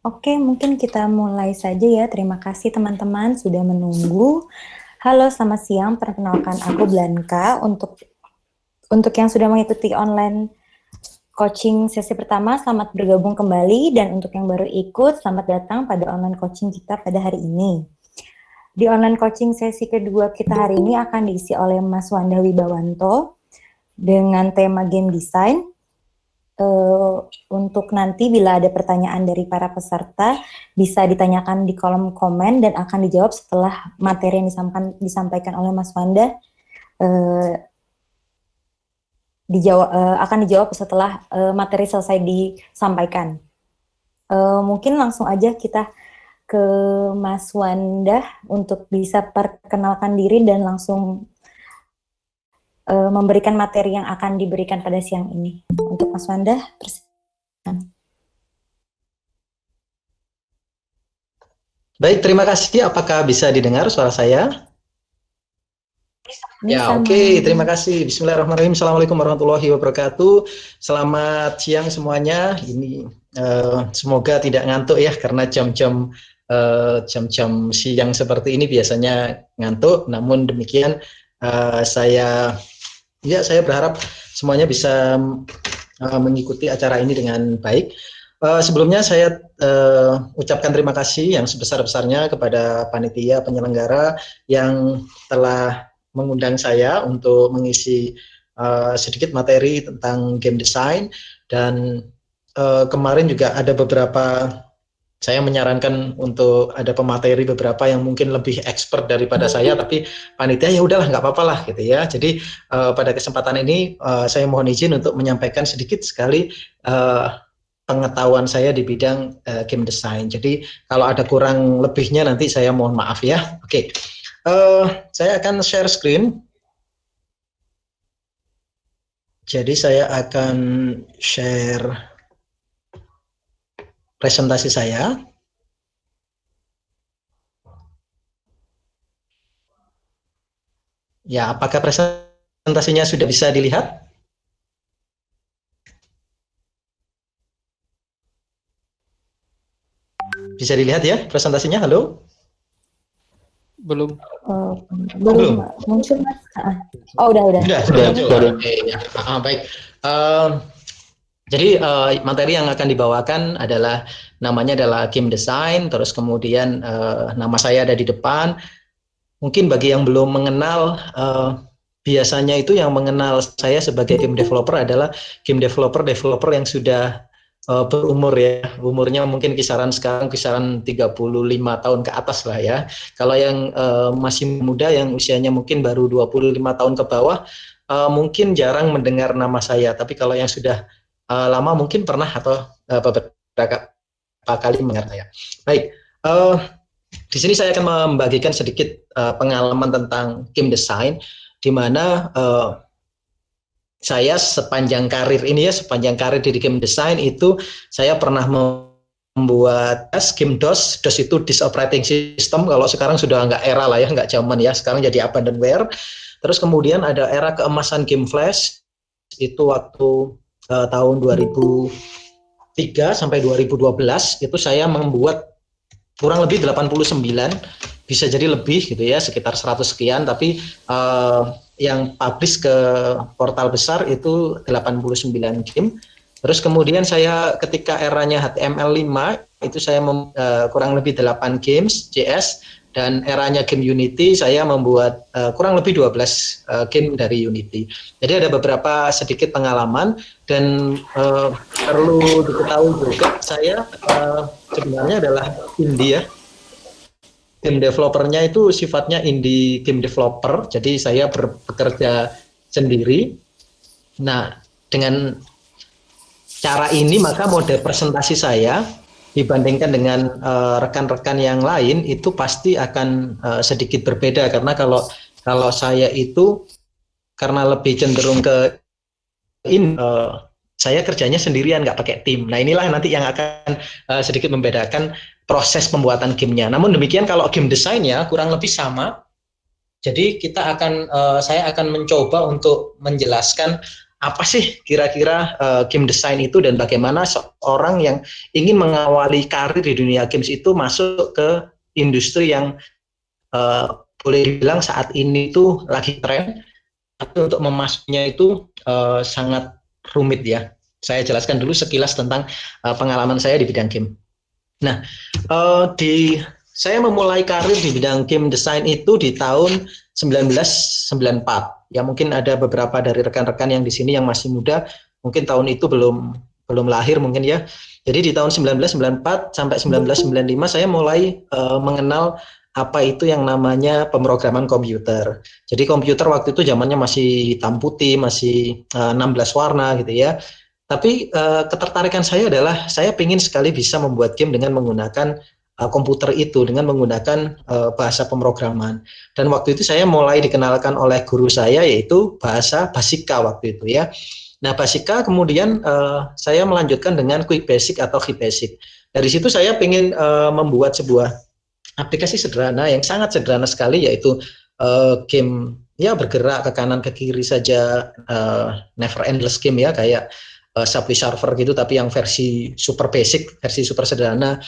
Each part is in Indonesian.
Oke, mungkin kita mulai saja ya. Terima kasih teman-teman sudah menunggu. Halo, selamat siang. Perkenalkan aku Blanka. Untuk yang sudah mengikuti online coaching sesi pertama, selamat bergabung kembali. Dan untuk yang baru ikut, selamat datang pada online coaching kita pada hari ini. Di online coaching sesi kedua kita hari ini akan diisi oleh Mas Wanda Wibawanto dengan tema game design. Untuk nanti bila ada pertanyaan dari para peserta bisa ditanyakan di kolom komen dan akan dijawab setelah materi yang disampaikan oleh Mas Wanda akan dijawab setelah materi selesai disampaikan. Mungkin langsung aja kita ke Mas Wanda untuk bisa perkenalkan diri dan langsung memberikan materi yang akan diberikan pada siang ini. Untuk Mas Wanda, persilakan. Baik, terima kasih. Apakah bisa didengar suara saya? Ya, oke. Terima kasih. Bismillahirrahmanirrahim. Assalamualaikum warahmatullahi wabarakatuh. Selamat siang semuanya. Ini semoga tidak ngantuk ya, karena jam-jam siang seperti ini biasanya ngantuk. Namun demikian, saya berharap semuanya bisa mengikuti acara ini dengan baik. Sebelumnya saya ucapkan terima kasih yang sebesar-besarnya kepada panitia penyelenggara yang telah mengundang saya untuk mengisi sedikit materi tentang game design. Dan kemarin juga ada beberapa, saya menyarankan untuk ada pemateri beberapa yang mungkin lebih expert daripada saya, tapi panitia ya udahlah nggak apa-apa lah gitu ya. Jadi pada kesempatan ini saya mohon izin untuk menyampaikan sedikit sekali pengetahuan saya di bidang game design. Jadi kalau ada kurang lebihnya nanti saya mohon maaf ya. Oke, saya akan share screen. Jadi saya akan share presentasi saya. Ya, apakah presentasinya sudah bisa dilihat? Bisa dilihat ya presentasinya? Halo? Belum. Belum muncul, Mas. Oh, udah. Sudah. Oke, ya. Baik. Jadi materi yang akan dibawakan adalah namanya adalah game design, terus kemudian nama saya ada di depan. Mungkin bagi yang belum mengenal, biasanya itu yang mengenal saya sebagai game developer adalah game developer yang sudah berumur ya. Umurnya mungkin kisaran 35 tahun ke atas lah ya. Kalau yang masih muda, yang usianya mungkin baru 25 tahun ke bawah, mungkin jarang mendengar nama saya. Tapi kalau yang sudah lama mungkin pernah atau beberapa kali mendengar saya. Baik, di sini saya akan membagikan sedikit pengalaman tentang game design, di mana saya sepanjang karir di game design itu saya pernah membuat game DOS. DOS itu disk operating system. Kalau sekarang sudah nggak era lah ya, nggak zaman ya. Sekarang jadi abandonware. Terus kemudian ada era keemasan game flash. Itu waktu tahun 2003 sampai 2012 itu saya membuat kurang lebih 89, bisa jadi lebih gitu ya, sekitar 100 sekian, tapi yang publish ke portal besar itu 89 game. Terus kemudian saya ketika eranya HTML5 itu saya kurang lebih 8 games JS, dan eranya game Unity saya membuat kurang lebih 12 game dari Unity. Jadi ada beberapa sedikit pengalaman, dan perlu diketahui juga saya sebenarnya adalah indie ya. Tim developernya itu sifatnya indie game developer, jadi saya bekerja sendiri. Nah, dengan cara ini maka mode presentasi saya dibandingkan dengan rekan-rekan yang lain itu pasti akan sedikit berbeda, karena kalau saya itu karena lebih cenderung ke saya kerjanya sendirian, nggak pakai tim. Nah, inilah nanti yang akan sedikit membedakan proses pembuatan gamenya. Namun demikian kalau game desainnya kurang lebih sama. Jadi saya akan mencoba untuk menjelaskan apa sih kira-kira game design itu dan bagaimana seorang yang ingin mengawali karir di dunia games itu masuk ke industri yang boleh dibilang saat ini tuh lagi tren, tapi untuk memasuknya itu sangat rumit ya. Saya jelaskan dulu sekilas tentang pengalaman saya di bidang game. Nah, saya memulai karir di bidang game design itu di tahun 1994. Ya mungkin ada beberapa dari rekan-rekan yang di sini yang masih muda, mungkin tahun itu belum lahir mungkin ya. Jadi di tahun 1994 sampai 1995 saya mulai mengenal apa itu yang namanya pemrograman komputer. Jadi komputer waktu itu zamannya masih hitam putih, masih 16 warna gitu ya. Tapi ketertarikan saya adalah saya ingin sekali bisa membuat game dengan menggunakan komputer itu, dengan menggunakan bahasa pemrograman. Dan waktu itu saya mulai dikenalkan oleh guru saya yaitu bahasa Basica waktu itu ya. Nah Basica kemudian saya melanjutkan dengan Quick Basic atau Hip Basic. Dari situ saya ingin membuat sebuah aplikasi sederhana yang sangat sederhana sekali yaitu game ya bergerak ke kanan ke kiri saja, never endless game ya kayak Subway Surfer gitu tapi yang versi super basic, versi super sederhana,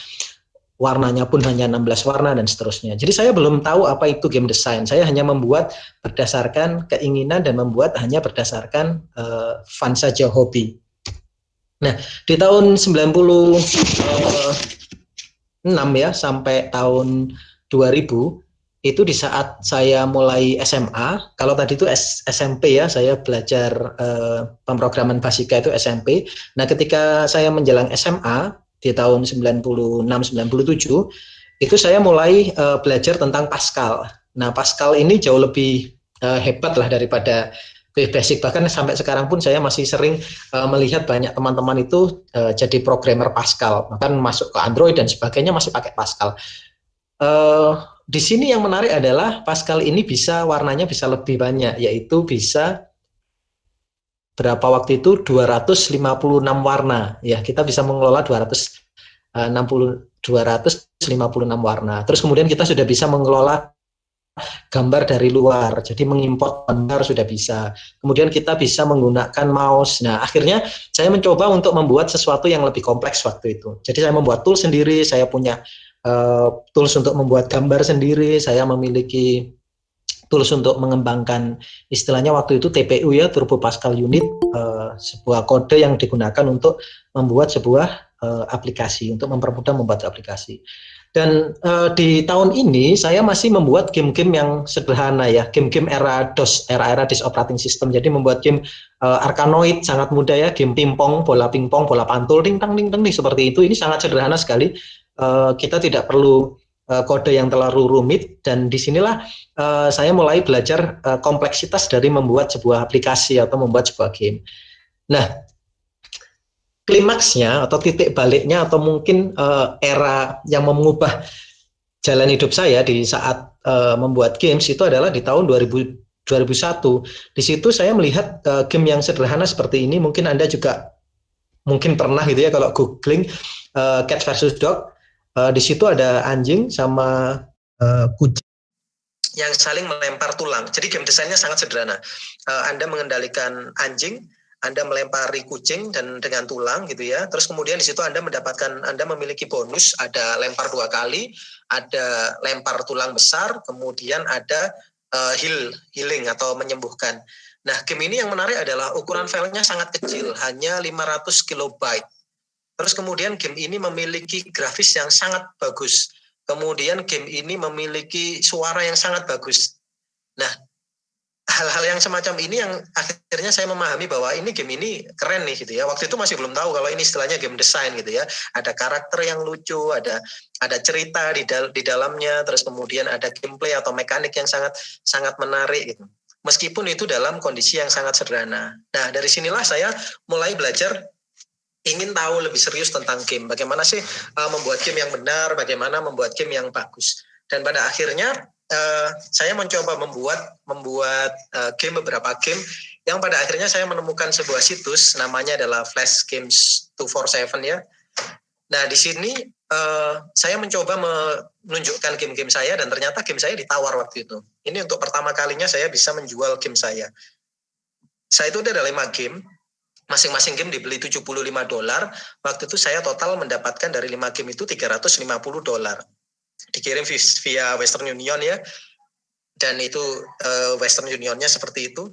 warnanya pun hanya 16 warna dan seterusnya. Jadi saya belum tahu apa itu game design. Saya hanya membuat berdasarkan keinginan dan membuat hanya berdasarkan fun saja, hobi. Nah, di tahun 96 ya sampai tahun 2000 itu di saat saya mulai SMA, kalau tadi itu SMP ya, saya belajar pemrograman Basica itu SMP. Nah, ketika saya menjelang SMA di tahun 96-97, itu saya mulai belajar tentang Pascal. Nah, Pascal ini jauh lebih hebat lah daripada Basic. Bahkan sampai sekarang pun saya masih sering melihat banyak teman-teman itu jadi programmer Pascal, bahkan masuk ke Android dan sebagainya masih pakai Pascal. Di sini yang menarik adalah Pascal ini bisa warnanya bisa lebih banyak, yaitu bisa berapa waktu itu 256 warna. Ya, kita bisa mengelola 256 warna. Terus kemudian kita sudah bisa mengelola gambar dari luar, jadi mengimport gambar sudah bisa. Kemudian kita bisa menggunakan mouse. Nah, akhirnya saya mencoba untuk membuat sesuatu yang lebih kompleks waktu itu. Jadi saya membuat tool sendiri, saya punya tools untuk membuat gambar sendiri, saya memiliki tools untuk mengembangkan istilahnya waktu itu TPU ya, Turbo Pascal Unit, sebuah kode yang digunakan untuk membuat sebuah aplikasi, untuk mempermudah membuat aplikasi. Dan di tahun ini saya masih membuat game-game yang sederhana ya, game-game era DOS, era-era DOS operating system. Jadi membuat game Arkanoid sangat mudah ya, game pingpong, bola pantul, ding tang nih seperti itu. Ini sangat sederhana sekali. Kita tidak perlu kode yang terlalu rumit dan disinilah saya mulai belajar kompleksitas dari membuat sebuah aplikasi atau membuat sebuah game. Nah, klimaksnya atau titik baliknya atau mungkin era yang mengubah jalan hidup saya di saat membuat games itu adalah di tahun 2001. Di situ saya melihat game yang sederhana seperti ini, mungkin Anda juga mungkin pernah gitu ya kalau googling Cat versus Dog. Di situ ada anjing sama kucing yang saling melempar tulang. Jadi game desainnya sangat sederhana. Anda mengendalikan anjing, Anda melempari kucing dan dengan tulang gitu ya. Terus kemudian di situ Anda memiliki bonus, ada lempar 2 kali, ada lempar tulang besar, kemudian ada healing atau menyembuhkan. Nah, game ini yang menarik adalah ukuran filenya sangat kecil, hanya 500 kilobyte. Terus kemudian game ini memiliki grafis yang sangat bagus. Kemudian game ini memiliki suara yang sangat bagus. Nah, hal-hal yang semacam ini yang akhirnya saya memahami bahwa ini game ini keren nih gitu ya. Waktu itu masih belum tahu kalau ini istilahnya game design gitu ya. Ada karakter yang lucu, ada cerita di dalamnya, terus kemudian ada gameplay atau mekanik yang sangat menarik gitu. Meskipun itu dalam kondisi yang sangat sederhana. Nah, dari sinilah saya mulai belajar ingin tahu lebih serius tentang game. Bagaimana sih membuat game yang benar, bagaimana membuat game yang bagus. Dan pada akhirnya saya mencoba membuat game, beberapa game yang pada akhirnya saya menemukan sebuah situs namanya adalah Flash Games 247 ya. Nah, di sini saya mencoba menunjukkan game-game saya dan ternyata game saya ditawar waktu itu. Ini untuk pertama kalinya saya bisa menjual game saya. saya itu ada 5 game, masing-masing game dibeli $75. Waktu itu saya total mendapatkan dari 5 game itu $350. Dikirim via Western Union ya, dan itu Western Unionnya seperti itu.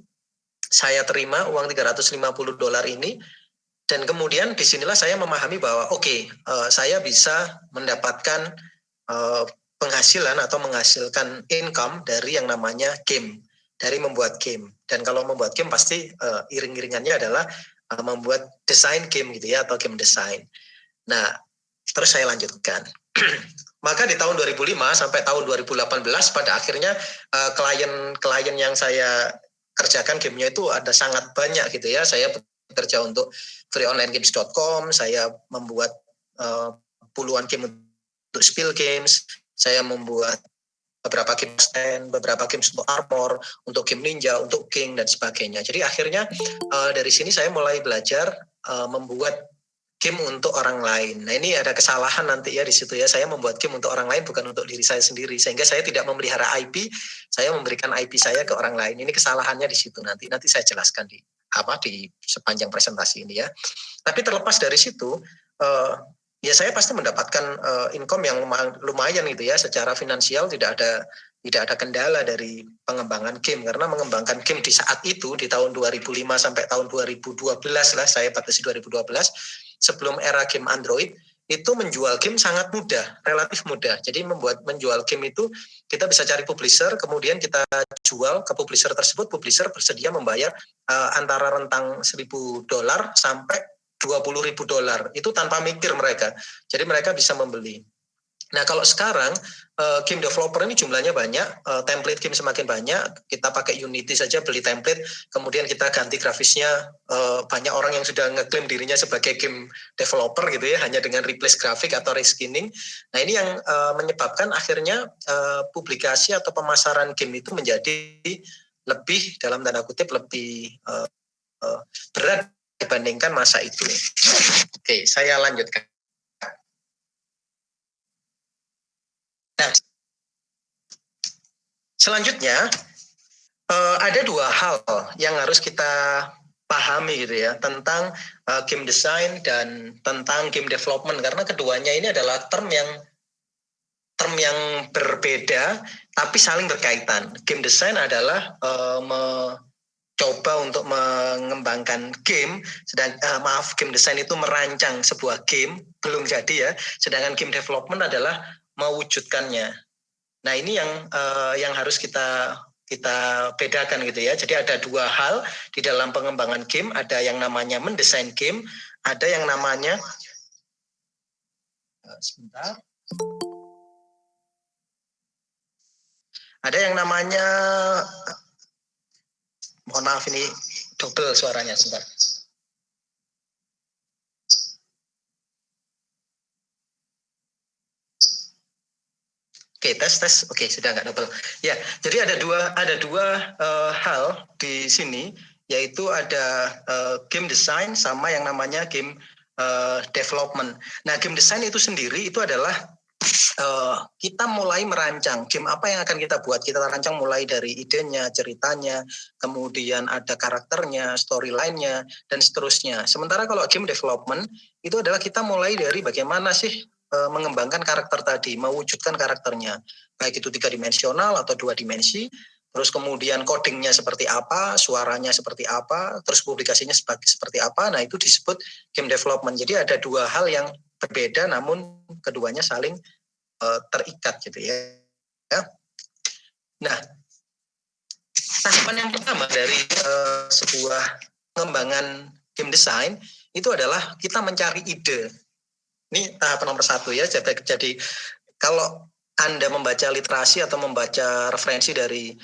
Saya terima uang $350 ini, dan kemudian disinilah saya memahami bahwa saya bisa mendapatkan penghasilan atau menghasilkan income dari yang namanya game, dari membuat game. Dan kalau membuat game pasti iring-iringannya adalah membuat desain game gitu ya, atau game design. Nah, terus saya lanjutkan. Maka di tahun 2005 sampai tahun 2018 pada akhirnya klien yang saya kerjakan gamenya itu ada sangat banyak gitu ya. Saya bekerja untuk freeonlinegames.com, saya membuat puluhan game untuk Spill Games, saya membuat beberapa game stand, beberapa game untuk Armor, untuk game Ninja, untuk King dan sebagainya. Jadi akhirnya dari sini saya mulai belajar membuat game untuk orang lain. Nah, ini ada kesalahan nanti ya di situ ya. Saya membuat game untuk orang lain bukan untuk diri saya sendiri, sehingga saya tidak memelihara IP. Saya memberikan IP saya ke orang lain. Ini kesalahannya di situ nanti. Nanti saya jelaskan di sepanjang presentasi ini ya. Tapi terlepas dari situ, ya saya pasti mendapatkan income yang lumayan gitu ya. Secara finansial tidak ada kendala dari pengembangan game, karena mengembangkan game di saat itu di tahun 2005 sampai tahun 2012 lah, saya batasi 2012, sebelum era game Android, itu menjual game sangat mudah, relatif mudah. Jadi menjual game itu kita bisa cari publisher, kemudian kita jual ke publisher tersebut, publisher bersedia membayar antara rentang $1.000 sampai $20.000, itu tanpa mikir mereka. Jadi mereka bisa membeli. Nah, kalau sekarang game developer ini jumlahnya banyak, template game semakin banyak, kita pakai Unity saja beli template, kemudian kita ganti grafisnya, banyak orang yang sudah ngeklaim dirinya sebagai game developer gitu ya, hanya dengan replace grafik atau reskinning. Nah, ini yang menyebabkan akhirnya publikasi atau pemasaran game itu menjadi lebih, dalam tanda kutip, lebih berat dibandingkan masa itu. Oke, saya lanjutkan. Nah, selanjutnya ada 2 hal yang harus kita pahami gitu ya, tentang game design dan tentang game development, karena keduanya ini adalah term yang berbeda tapi saling berkaitan. Game design adalah coba untuk mengembangkan game, game design itu merancang sebuah game, belum jadi ya, sedangkan game development adalah mewujudkannya. Nah, ini yang harus kita bedakan gitu ya. Jadi ada 2 hal di dalam pengembangan game, ada yang namanya mendesain game, ada yang namanya mohon maaf ini double suaranya sebentar. Oke, tes. Oke, sudah nggak double. Ya, jadi ada dua hal di sini, yaitu ada game design sama yang namanya game development. Nah, game design itu sendiri itu adalah kita mulai merancang game apa yang akan kita buat. Kita rancang mulai dari idenya, ceritanya, kemudian ada karakternya, storyline-nya, dan seterusnya. Sementara kalau game development itu adalah kita mulai dari bagaimana sih mengembangkan karakter tadi, mewujudkan karakternya, baik itu 3-dimensional atau 2 dimensi, terus kemudian codingnya seperti apa, suaranya seperti apa, terus publikasinya seperti apa. Nah, itu disebut game development. Jadi ada 2 hal yang berbeda, namun keduanya saling terikat gitu ya. Nah, tahapan yang pertama dari sebuah pengembangan game design itu adalah kita mencari ide. Ini tahap nomor 1 ya. Jadi kalau Anda membaca literasi atau membaca referensi dari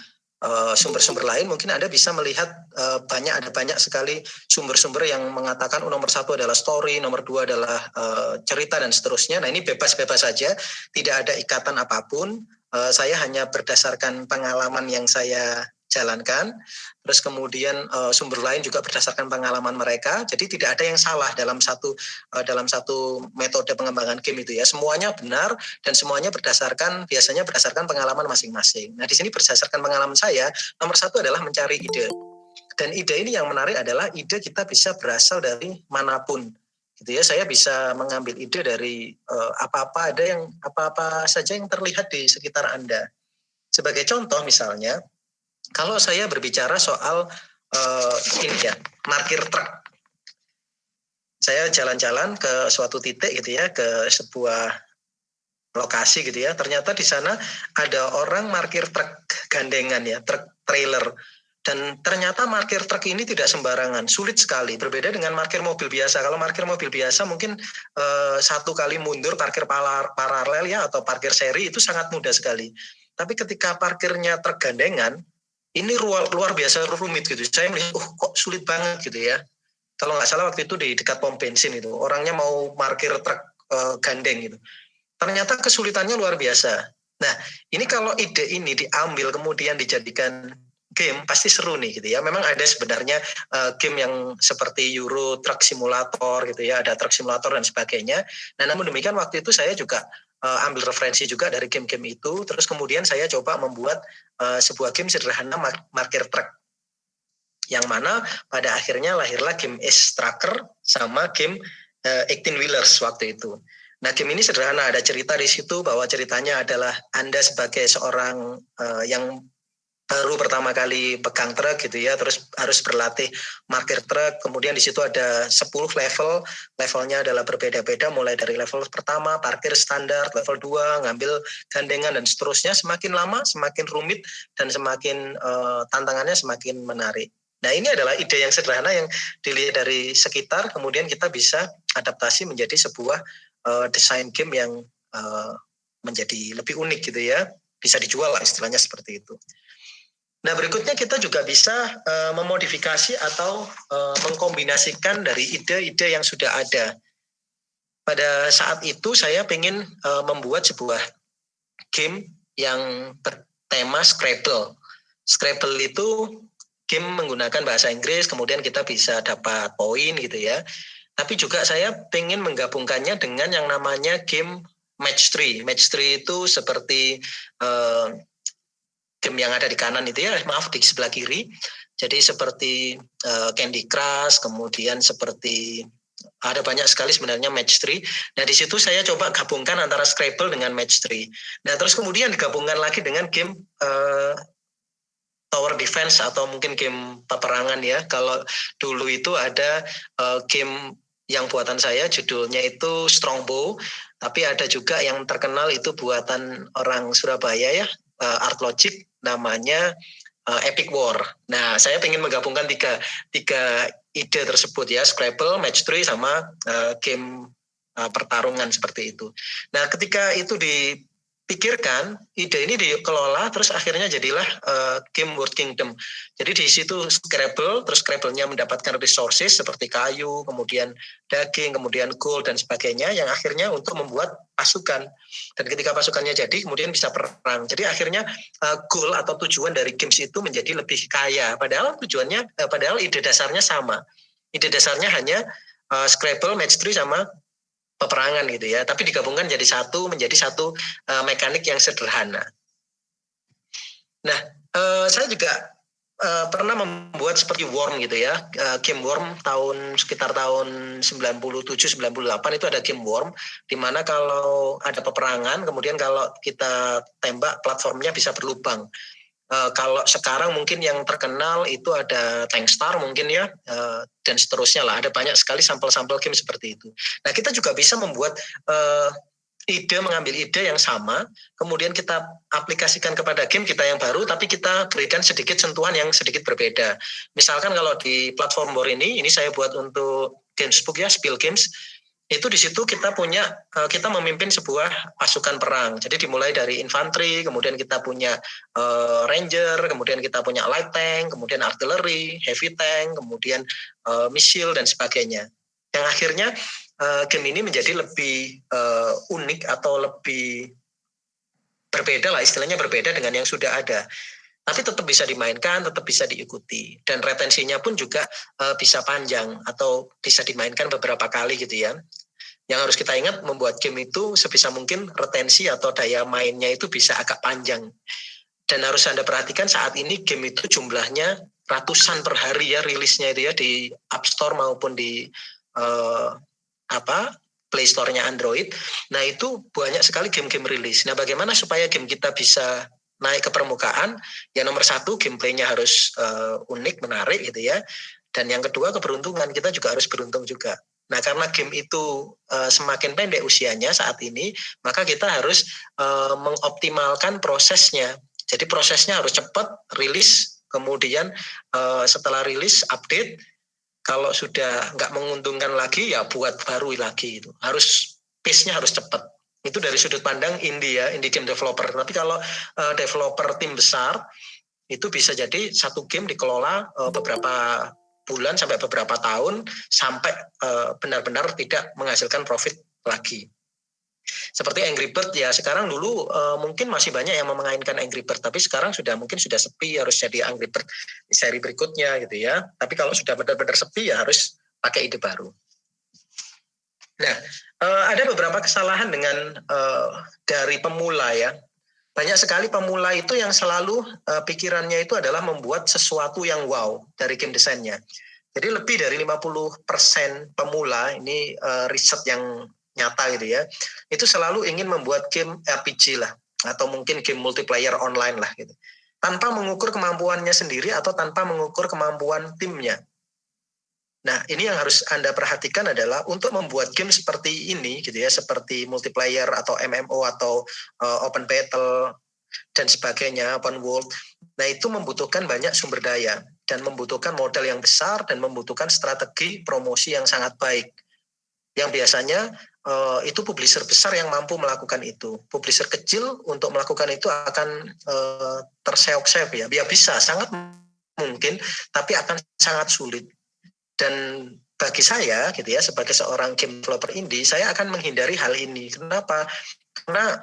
sumber-sumber lain, mungkin Anda bisa melihat ada banyak sekali sumber-sumber yang mengatakan nomor 1 adalah story, nomor 2 adalah cerita dan seterusnya. Nah, ini bebas-bebas saja, tidak ada ikatan apapun. Saya hanya berdasarkan pengalaman yang saya jalankan, terus kemudian sumber lain juga berdasarkan pengalaman mereka. Jadi tidak ada yang salah dalam satu metode pengembangan game itu ya. Semuanya benar dan semuanya biasanya berdasarkan pengalaman masing-masing. Nah, di sini berdasarkan pengalaman saya, nomor 1 adalah mencari ide. Dan ide ini yang menarik adalah ide kita bisa berasal dari manapun. Gitu ya, saya bisa mengambil ide dari apa-apa saja yang terlihat di sekitar Anda. Sebagai contoh misalnya, kalau saya berbicara soal ini ya, parkir truk. Saya jalan-jalan ke suatu titik gitu ya, ke sebuah lokasi gitu ya. Ternyata di sana ada orang parkir truk gandengan ya, truk trailer. Dan ternyata parkir truk ini tidak sembarangan, sulit sekali. Berbeda dengan parkir mobil biasa. Kalau parkir mobil biasa mungkin satu kali mundur parkir paralel ya atau parkir seri itu sangat mudah sekali. Tapi ketika parkirnya truk gandengan, ini luar biasa rumit gitu. Saya melihat, kok sulit banget gitu ya. Kalau nggak salah waktu itu di dekat pom bensin itu, orangnya mau parkir truk gandeng gitu. Ternyata kesulitannya luar biasa. Nah, ini kalau ide ini diambil kemudian dijadikan game, pasti seru nih gitu ya. Memang ada sebenarnya game yang seperti Euro Truck Simulator gitu ya, ada Truck Simulator dan sebagainya. Nah, namun demikian waktu itu saya juga ambil referensi juga dari game-game itu, terus kemudian saya coba membuat sebuah game sederhana parkir truk. Yang mana pada akhirnya lahirlah game Ace Tracker sama game 18 Wheelers waktu itu. Nah, game ini sederhana, ada cerita di situ bahwa ceritanya adalah Anda sebagai seorang yang baru pertama kali pegang truk gitu ya, terus harus berlatih parkir truk, kemudian di situ ada 10 level, levelnya adalah berbeda-beda mulai dari level pertama, parkir standar, level 2, ngambil gandengan dan seterusnya, semakin lama semakin rumit dan semakin tantangannya semakin menarik. Nah, ini adalah ide yang sederhana yang dilihat dari sekitar, kemudian kita bisa adaptasi menjadi sebuah desain game yang menjadi lebih unik gitu ya, bisa dijual lah istilahnya seperti itu. Nah, berikutnya kita juga bisa memodifikasi atau mengkombinasikan dari ide-ide yang sudah ada. Pada saat itu saya ingin membuat sebuah game yang bertema Scrabble. Scrabble itu game menggunakan bahasa Inggris, kemudian kita bisa dapat poin gitu ya. Tapi juga saya ingin menggabungkannya dengan yang namanya game match 3. Match 3 itu seperti game yang ada di kanan itu ya, maaf di sebelah kiri. Jadi seperti Candy Crush, kemudian seperti ada banyak sekali sebenarnya match 3. Nah, di situ saya coba gabungkan antara Scrabble dengan match 3. Nah, terus kemudian digabungkan lagi dengan game tower defense atau mungkin game peperangan ya. Kalau dulu itu ada game yang buatan saya judulnya itu Strongbow, tapi ada juga yang terkenal itu buatan orang Surabaya ya, Art Logic, namanya Epic War. Nah, saya ingin menggabungkan tiga ide tersebut ya, Scrabble, Match 3 sama game pertarungan seperti itu. Nah, ketika itu dipikirkan, ide ini dikelola, terus akhirnya jadilah game Word Kingdom. Jadi di situ Scrabble, terus Scrabble-nya mendapatkan resources seperti kayu, kemudian daging, kemudian gold dan sebagainya, yang akhirnya untuk membuat pasukan. Dan ketika pasukannya jadi, kemudian bisa perang. Jadi akhirnya goal atau tujuan dari games itu menjadi lebih kaya. Padahal padahal ide dasarnya sama. Ide dasarnya hanya Scrabble, Match 3 sama peperangan gitu ya, tapi digabungkan menjadi satu mekanik yang sederhana. Nah, saya juga pernah membuat seperti Worm gitu ya, game Worm sekitar tahun 97-98 itu ada game Worm, di mana kalau ada peperangan, kemudian kalau kita tembak platformnya bisa berlubang. Kalau sekarang mungkin yang terkenal itu ada Tankstar mungkin ya, dan seterusnya lah. Ada banyak sekali sampel-sampel game seperti itu. Nah, kita juga bisa membuat mengambil ide yang sama, kemudian kita aplikasikan kepada game kita yang baru, tapi kita berikan sedikit sentuhan yang sedikit berbeda. Misalkan kalau di platform War ini saya buat untuk Gamesbook ya, Spiel Games. Itu di situ kita memimpin sebuah pasukan perang. Jadi dimulai dari infanteri, kemudian kita punya ranger, kemudian kita punya light tank, kemudian artillery, heavy tank, kemudian misil dan sebagainya. Yang akhirnya game ini menjadi lebih unik atau lebih berbeda lah, istilahnya berbeda dengan yang sudah ada. Tapi tetap bisa dimainkan, tetap bisa diikuti. Dan retensinya pun juga bisa panjang atau bisa dimainkan beberapa kali gitu ya. Yang harus kita ingat, membuat game itu sebisa mungkin retensi atau daya mainnya itu bisa agak panjang. Dan harus Anda perhatikan saat ini game itu jumlahnya ratusan per hari ya rilisnya itu ya di App Store maupun di Play Store-nya Android. Nah itu banyak sekali game-game rilis. Nah bagaimana supaya game kita bisa naik ke permukaan? Ya nomor satu gameplaynya harus unik, menarik gitu ya. Dan yang kedua keberuntungan, kita juga harus beruntung juga. Nah karena game itu semakin pendek usianya saat ini, maka kita harus mengoptimalkan prosesnya. Jadi prosesnya harus cepat, rilis, kemudian setelah rilis update. Kalau sudah nggak menguntungkan lagi ya buat baru lagi itu. Harus pace-nya harus cepat. Itu dari sudut pandang indie game developer. Tapi kalau developer tim besar itu bisa jadi satu game dikelola beberapa bulan sampai beberapa tahun sampai benar-benar tidak menghasilkan profit lagi. Seperti Angry Bird ya sekarang dulu mungkin masih banyak yang memainkan Angry Bird, tapi sekarang mungkin sudah sepi, harus jadi Angry Bird di seri berikutnya gitu ya. Tapi kalau sudah benar-benar sepi ya harus pakai ide baru. Nah ada beberapa kesalahan dengan dari pemula ya. Banyak sekali pemula itu yang selalu pikirannya itu adalah membuat sesuatu yang wow dari game desainnya. Jadi lebih dari 50% pemula ini riset yang nyata gitu ya, itu selalu ingin membuat game RPG lah atau mungkin game multiplayer online lah gitu, tanpa mengukur kemampuannya sendiri atau tanpa mengukur kemampuan timnya. Nah ini yang harus Anda perhatikan adalah untuk membuat game seperti ini gitu ya, seperti multiplayer atau MMO atau open battle dan sebagainya, open world. Nah itu membutuhkan banyak sumber daya dan membutuhkan modal yang besar dan membutuhkan strategi promosi yang sangat baik. Yang biasanya itu publisher besar yang mampu melakukan itu. Publisher kecil untuk melakukan itu akan terseok-seok ya. Ya bisa, sangat mungkin, tapi akan sangat sulit. Dan bagi saya gitu ya, sebagai seorang game developer indie, saya akan menghindari hal ini. Kenapa? Karena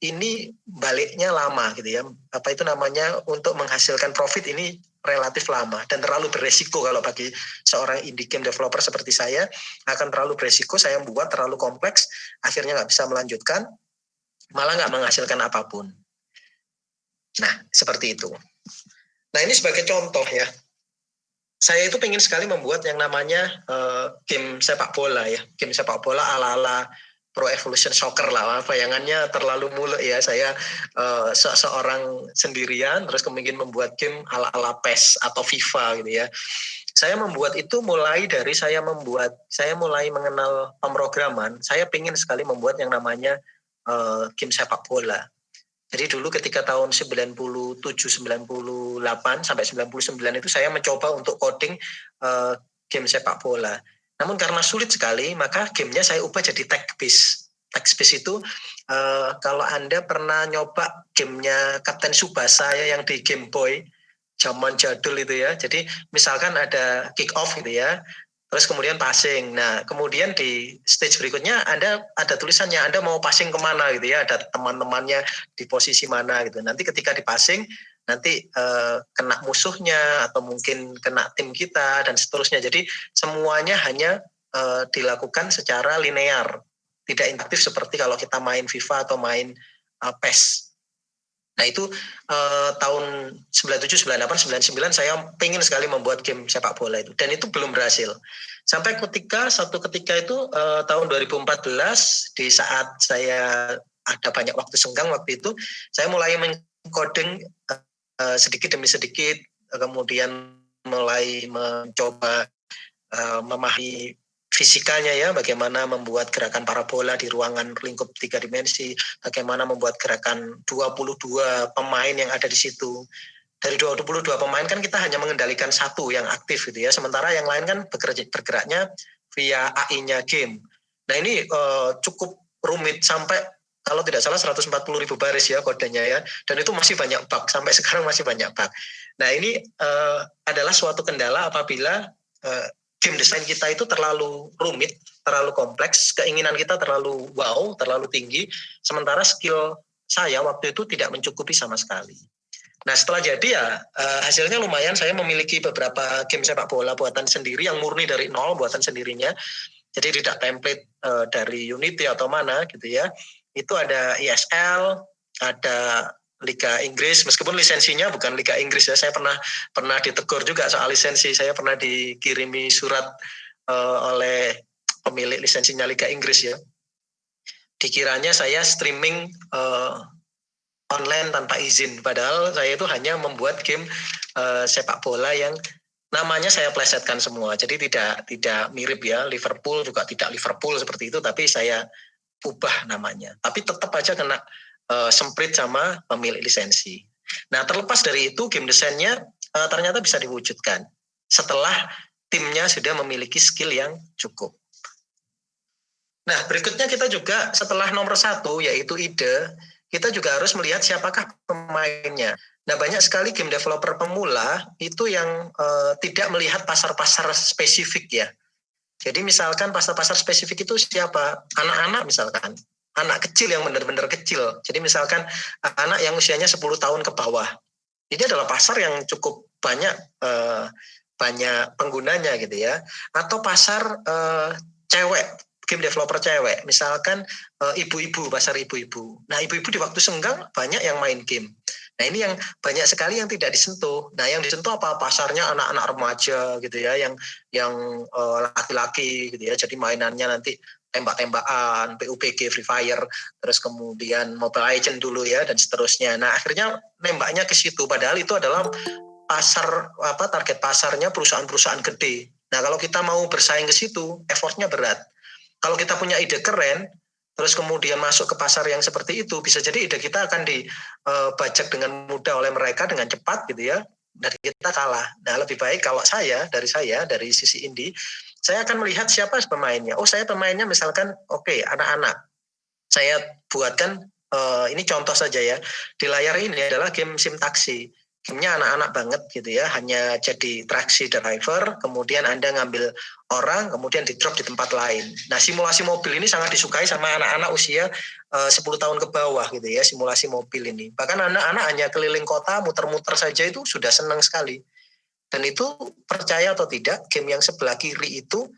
ini baliknya lama gitu ya. Apa itu namanya, untuk menghasilkan profit ini relatif lama dan terlalu beresiko. Kalau bagi seorang indie game developer seperti saya akan terlalu beresiko. Saya membuat terlalu kompleks, akhirnya nggak bisa melanjutkan, malah nggak menghasilkan apapun. Nah seperti itu. Nah ini sebagai contoh ya, saya itu pengen sekali membuat yang namanya game sepak bola ya, game sepak bola ala-ala Pro Evolution Soccer lah. Bayangannya terlalu muluk ya, saya seorang sendirian terus kemudian membuat game ala-ala PES atau FIFA gitu ya. Saya membuat itu mulai dari saya mulai mengenal pemrograman. Saya pengen sekali membuat yang namanya game sepak bola. Jadi dulu ketika tahun 97, 98 sampai 99 itu saya mencoba untuk coding game sepak bola. Namun karena sulit sekali, maka gamenya saya ubah jadi text-based. Text-based itu kalau Anda pernah nyoba gamenya Kapten Tsubasa ya, yang di Game Boy zaman jadul itu ya. Jadi misalkan ada kick off gitu ya, terus kemudian passing. Nah kemudian di stage berikutnya Anda ada tulisannya, Anda mau passing kemana gitu ya, ada teman-temannya di posisi mana gitu. Nanti ketika di passing nanti kena musuhnya atau mungkin kena tim kita dan seterusnya. Jadi semuanya hanya dilakukan secara linear, tidak interaktif seperti kalau kita main FIFA atau main PES. Nah itu tahun 97, 98, 99 saya pengen sekali membuat game sepak bola itu, dan itu belum berhasil. Sampai satu ketika itu tahun 2014, di saat saya ada banyak waktu senggang waktu itu, saya mulai mengcoding sedikit demi sedikit, kemudian mulai mencoba memahami fisikanya ya, bagaimana membuat gerakan parabola di ruangan lingkup 3 dimensi, bagaimana membuat gerakan 22 pemain yang ada di situ. Dari 22 pemain kan kita hanya mengendalikan satu yang aktif gitu ya, sementara yang lain kan bergeraknya via AI-nya game. Nah ini cukup rumit, sampai kalau tidak salah 140.000 baris ya kodenya ya, dan itu masih banyak bug, sampai sekarang masih banyak bug. Nah ini adalah suatu kendala apabila game design kita itu terlalu rumit, terlalu kompleks, keinginan kita terlalu wow, terlalu tinggi, sementara skill saya waktu itu tidak mencukupi sama sekali. Nah setelah jadi ya hasilnya lumayan, saya memiliki beberapa game sepak bola buatan sendiri yang murni dari nol, buatan sendirinya. Jadi tidak template dari Unity atau mana gitu ya. Itu ada ESL, ada Liga Inggris, meskipun lisensinya bukan Liga Inggris ya. Saya pernah ditegur juga soal lisensi. Saya pernah dikirimi surat oleh pemilik lisensinya Liga Inggris ya. Dikiranya saya streaming online tanpa izin, padahal saya itu hanya membuat game sepak bola yang namanya saya plesetkan semua. Jadi tidak mirip ya, Liverpool juga tidak Liverpool seperti itu, tapi saya ubah namanya. Tapi tetap aja kena semprit sama pemilik lisensi. Nah, terlepas dari itu, game desainnya ternyata bisa diwujudkan setelah timnya sudah memiliki skill yang cukup. Nah, berikutnya kita juga setelah nomor 1 yaitu ide, kita juga harus melihat siapakah pemainnya. Nah, banyak sekali game developer pemula itu yang tidak melihat pasar-pasar spesifik ya. Jadi misalkan pasar-pasar spesifik itu siapa? Anak-anak misalkan. Anak kecil yang benar-benar kecil. Jadi misalkan anak yang usianya 10 tahun ke bawah. Ini adalah pasar yang cukup banyak penggunanya gitu ya. Atau pasar cewek, game developer cewek. Misalkan ibu-ibu, pasar ibu-ibu. Nah, ibu-ibu di waktu senggang banyak yang main game. Nah, ini yang banyak sekali yang tidak disentuh. Nah, yang disentuh apa? Pasarnya anak-anak remaja gitu ya, yang laki-laki gitu ya. Jadi mainannya nanti tembak-tembakan, PUBG, Free Fire, terus kemudian Mobile Legends dulu ya, dan seterusnya. Nah, akhirnya nembaknya ke situ. Padahal itu adalah target pasarnya perusahaan-perusahaan gede. Nah, kalau kita mau bersaing ke situ, effortnya berat. Kalau kita punya ide keren, terus kemudian masuk ke pasar yang seperti itu, bisa jadi ide kita akan dibajak dengan mudah oleh mereka dengan cepat gitu ya, dan kita kalah. Nah, lebih baik kalau dari sisi indie, saya akan melihat siapa pemainnya. Oh, saya pemainnya misalkan anak-anak. Saya buatkan ini contoh saja ya. Di layar ini adalah game sim taksi. Gamenya anak-anak banget gitu ya, hanya jadi taxi driver, kemudian Anda ngambil orang, kemudian di drop di tempat lain. Nah, simulasi mobil ini sangat disukai sama anak-anak usia 10 tahun ke bawah gitu ya, simulasi mobil ini. Bahkan anak-anak hanya keliling kota, muter-muter saja itu sudah senang sekali. Dan itu percaya atau tidak, game yang sebelah kiri itu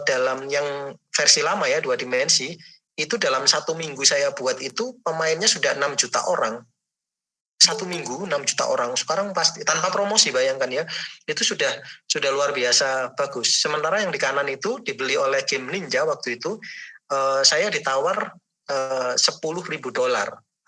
dalam yang versi lama ya, 2 dimensi, itu dalam 1 minggu saya buat itu pemainnya sudah 6 juta orang. 1 minggu 6 juta orang. Sekarang pasti tanpa promosi, bayangkan ya. Itu sudah luar biasa bagus. Sementara yang di kanan itu dibeli oleh Game Ninja waktu itu, saya ditawar $10.000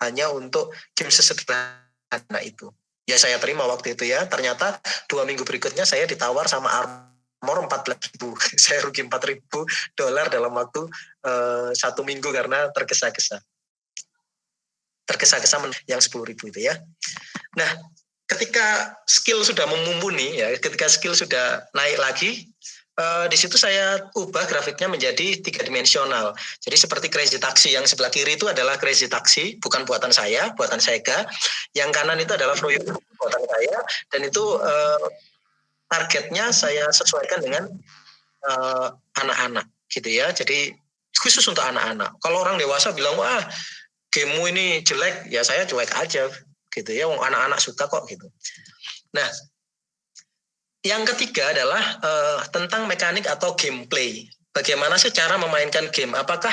hanya untuk game sesederhana itu. Ya saya terima waktu itu ya. Ternyata 2 minggu berikutnya saya ditawar sama Armor 14.000. Saya rugi $4.000 dalam waktu 1 minggu karena tergesa-gesa yang 10.000 itu ya. Nah, ketika skill sudah mumpuni ya, ketika skill sudah naik lagi, di situ saya ubah grafiknya menjadi 3 dimensional. Jadi seperti Crazy Taxi, yang sebelah kiri itu adalah Crazy Taxi, bukan buatan saya, buatan Sega. Yang kanan itu adalah Froyo, buatan saya, dan itu targetnya saya sesuaikan dengan anak-anak gitu ya. Jadi khusus untuk anak-anak. Kalau orang dewasa bilang, wah gamemu ini jelek, ya saya cuek aja gitu ya, anak-anak suka kok gitu. Nah, yang ketiga adalah tentang mekanik atau gameplay. Bagaimana sih cara memainkan game? Apakah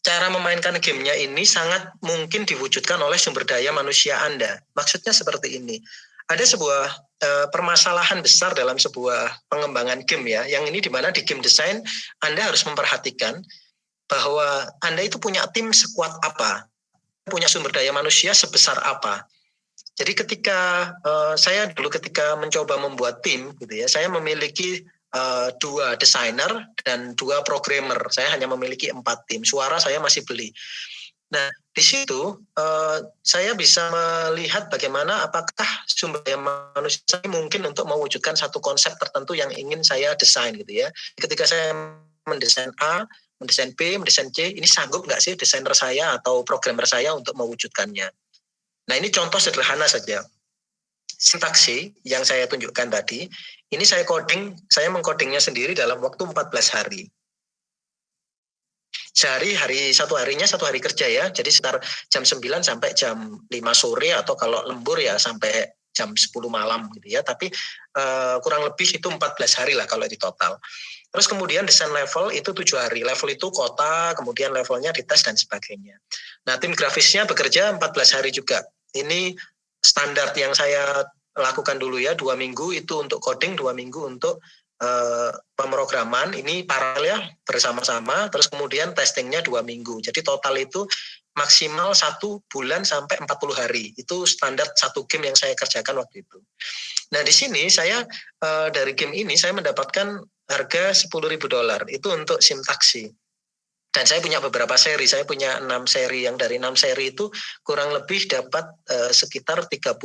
cara memainkan gamenya ini sangat mungkin diwujudkan oleh sumber daya manusia Anda? Maksudnya seperti ini. Ada sebuah permasalahan besar dalam sebuah pengembangan game ya, yang ini dimana di game design Anda harus memperhatikan bahwa Anda itu punya tim sekuat apa, punya sumber daya manusia sebesar apa. Jadi ketika saya dulu ketika mencoba membuat tim gitu ya, saya memiliki 2 desainer dan 2 programmer. Saya hanya memiliki 4 tim. Suara saya masih beli. Nah, di situ saya bisa melihat bagaimana apakah sumber daya manusia saya mungkin untuk mewujudkan satu konsep tertentu yang ingin saya desain gitu ya. Ketika saya mendesain A, mendesain B, mendesain C, ini sanggup nggak sih desainer saya atau programmer saya untuk mewujudkannya? Nah, ini contoh sederhana saja. Sintaksi yang saya tunjukkan tadi, ini saya mengcodingnya sendiri dalam waktu 14 hari. Sehari, satu hari kerja ya, jadi sekitar jam 9 sampai jam 5 sore, atau kalau lembur ya sampai jam 10 malam gitu ya, tapi kurang lebih itu 14 hari lah kalau di total. Terus kemudian desain level itu 7 hari. Level itu kota, kemudian levelnya dites dan sebagainya. Nah, tim grafisnya bekerja 14 hari juga. Ini standar yang saya lakukan dulu ya, 2 minggu itu untuk coding, 2 minggu untuk pemrograman. Ini paralel ya, bersama-sama, terus kemudian testingnya 2 minggu. Jadi total itu maksimal 1 bulan sampai 40 hari. Itu standar satu game yang saya kerjakan waktu itu. Nah di sini saya dari game ini saya mendapatkan harga $10.000 itu untuk SIM taksi. Dan saya punya beberapa seri, saya punya 6 seri, yang dari 6 seri itu kurang lebih dapat sekitar $30.000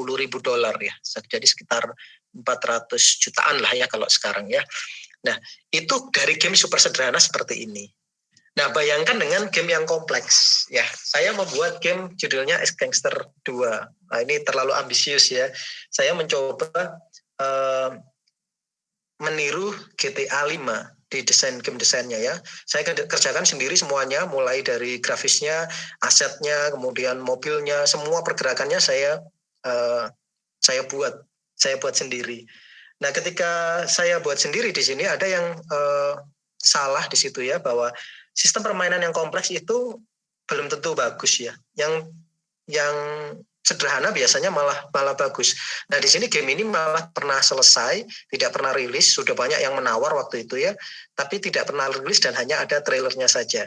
ya, jadi sekitar 400 jutaan lah ya kalau sekarang ya. Nah itu dari game super sederhana seperti ini. Nah bayangkan dengan game yang kompleks ya, saya membuat game judulnya X Gangster 2. Nah ini terlalu ambisius ya, saya mencoba meniru GTA 5 di desain game desainnya ya. Saya kerjakan sendiri semuanya, mulai dari grafisnya, asetnya, kemudian mobilnya, semua pergerakannya saya buat sendiri. Nah, ketika saya buat sendiri di sini ada yang salah di situ ya, bahwa sistem permainan yang kompleks itu belum tentu bagus ya. Yang sederhana biasanya malah bagus. Nah di sini game ini malah pernah selesai, tidak pernah rilis, sudah banyak yang menawar waktu itu ya, tapi tidak pernah rilis dan hanya ada trailernya saja.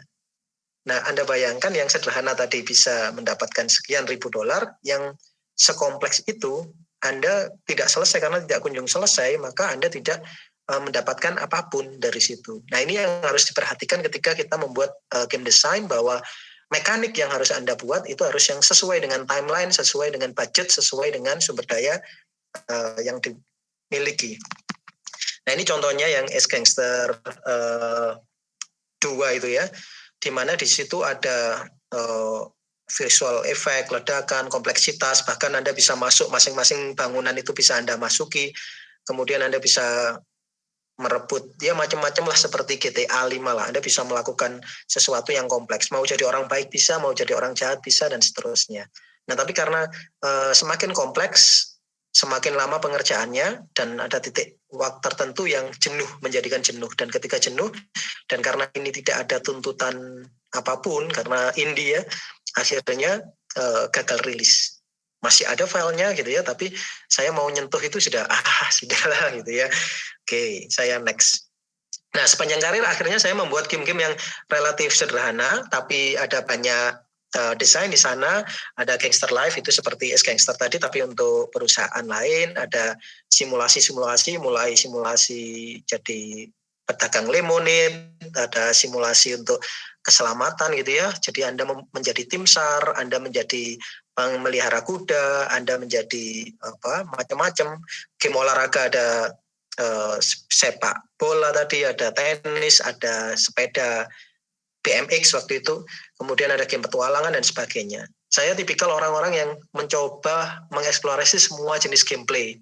Nah Anda bayangkan yang sederhana tadi bisa mendapatkan sekian ribu dolar, yang sekompleks itu Anda tidak selesai karena tidak kunjung selesai, maka Anda tidak mendapatkan apapun dari situ. Nah ini yang harus diperhatikan ketika kita membuat game design, bahwa mekanik yang harus Anda buat itu harus yang sesuai dengan timeline, sesuai dengan budget, sesuai dengan sumber daya yang dimiliki. Nah ini contohnya yang X Gangster 2 itu ya, di mana di situ ada visual effect, ledakan, kompleksitas, bahkan Anda bisa masuk masing-masing bangunan itu bisa Anda masuki, kemudian Anda bisa merebut, ya macam-macam lah seperti GTA 5 lah. Anda bisa melakukan sesuatu yang kompleks. Mau jadi orang baik bisa, mau jadi orang jahat bisa, dan seterusnya. Nah tapi karena semakin kompleks, semakin lama pengerjaannya, dan ada titik waktu tertentu yang jenuh, menjadikan jenuh. Dan ketika jenuh, dan karena ini tidak ada tuntutan apapun, karena indie ya, akhirnya gagal rilis. Masih ada filenya gitu ya, tapi saya mau nyentuh itu sudahlah gitu ya. Oke, saya next. Nah, sepanjang karir akhirnya saya membuat game-game yang relatif sederhana, tapi ada banyak desain di sana. Ada Gangster Life, itu seperti X Gangster tadi, tapi untuk perusahaan lain. Ada simulasi-simulasi, mulai simulasi jadi pedagang lemonade, ada simulasi untuk keselamatan gitu ya. Jadi Anda menjadi tim SAR, Anda menjadi pemelihara kuda, Anda menjadi macam-macam. Game olahraga ada sepak bola tadi, ada tenis, ada sepeda BMX waktu itu, kemudian ada game petualangan dan sebagainya. Saya tipikal orang-orang yang mencoba mengeksplorasi semua jenis gameplay.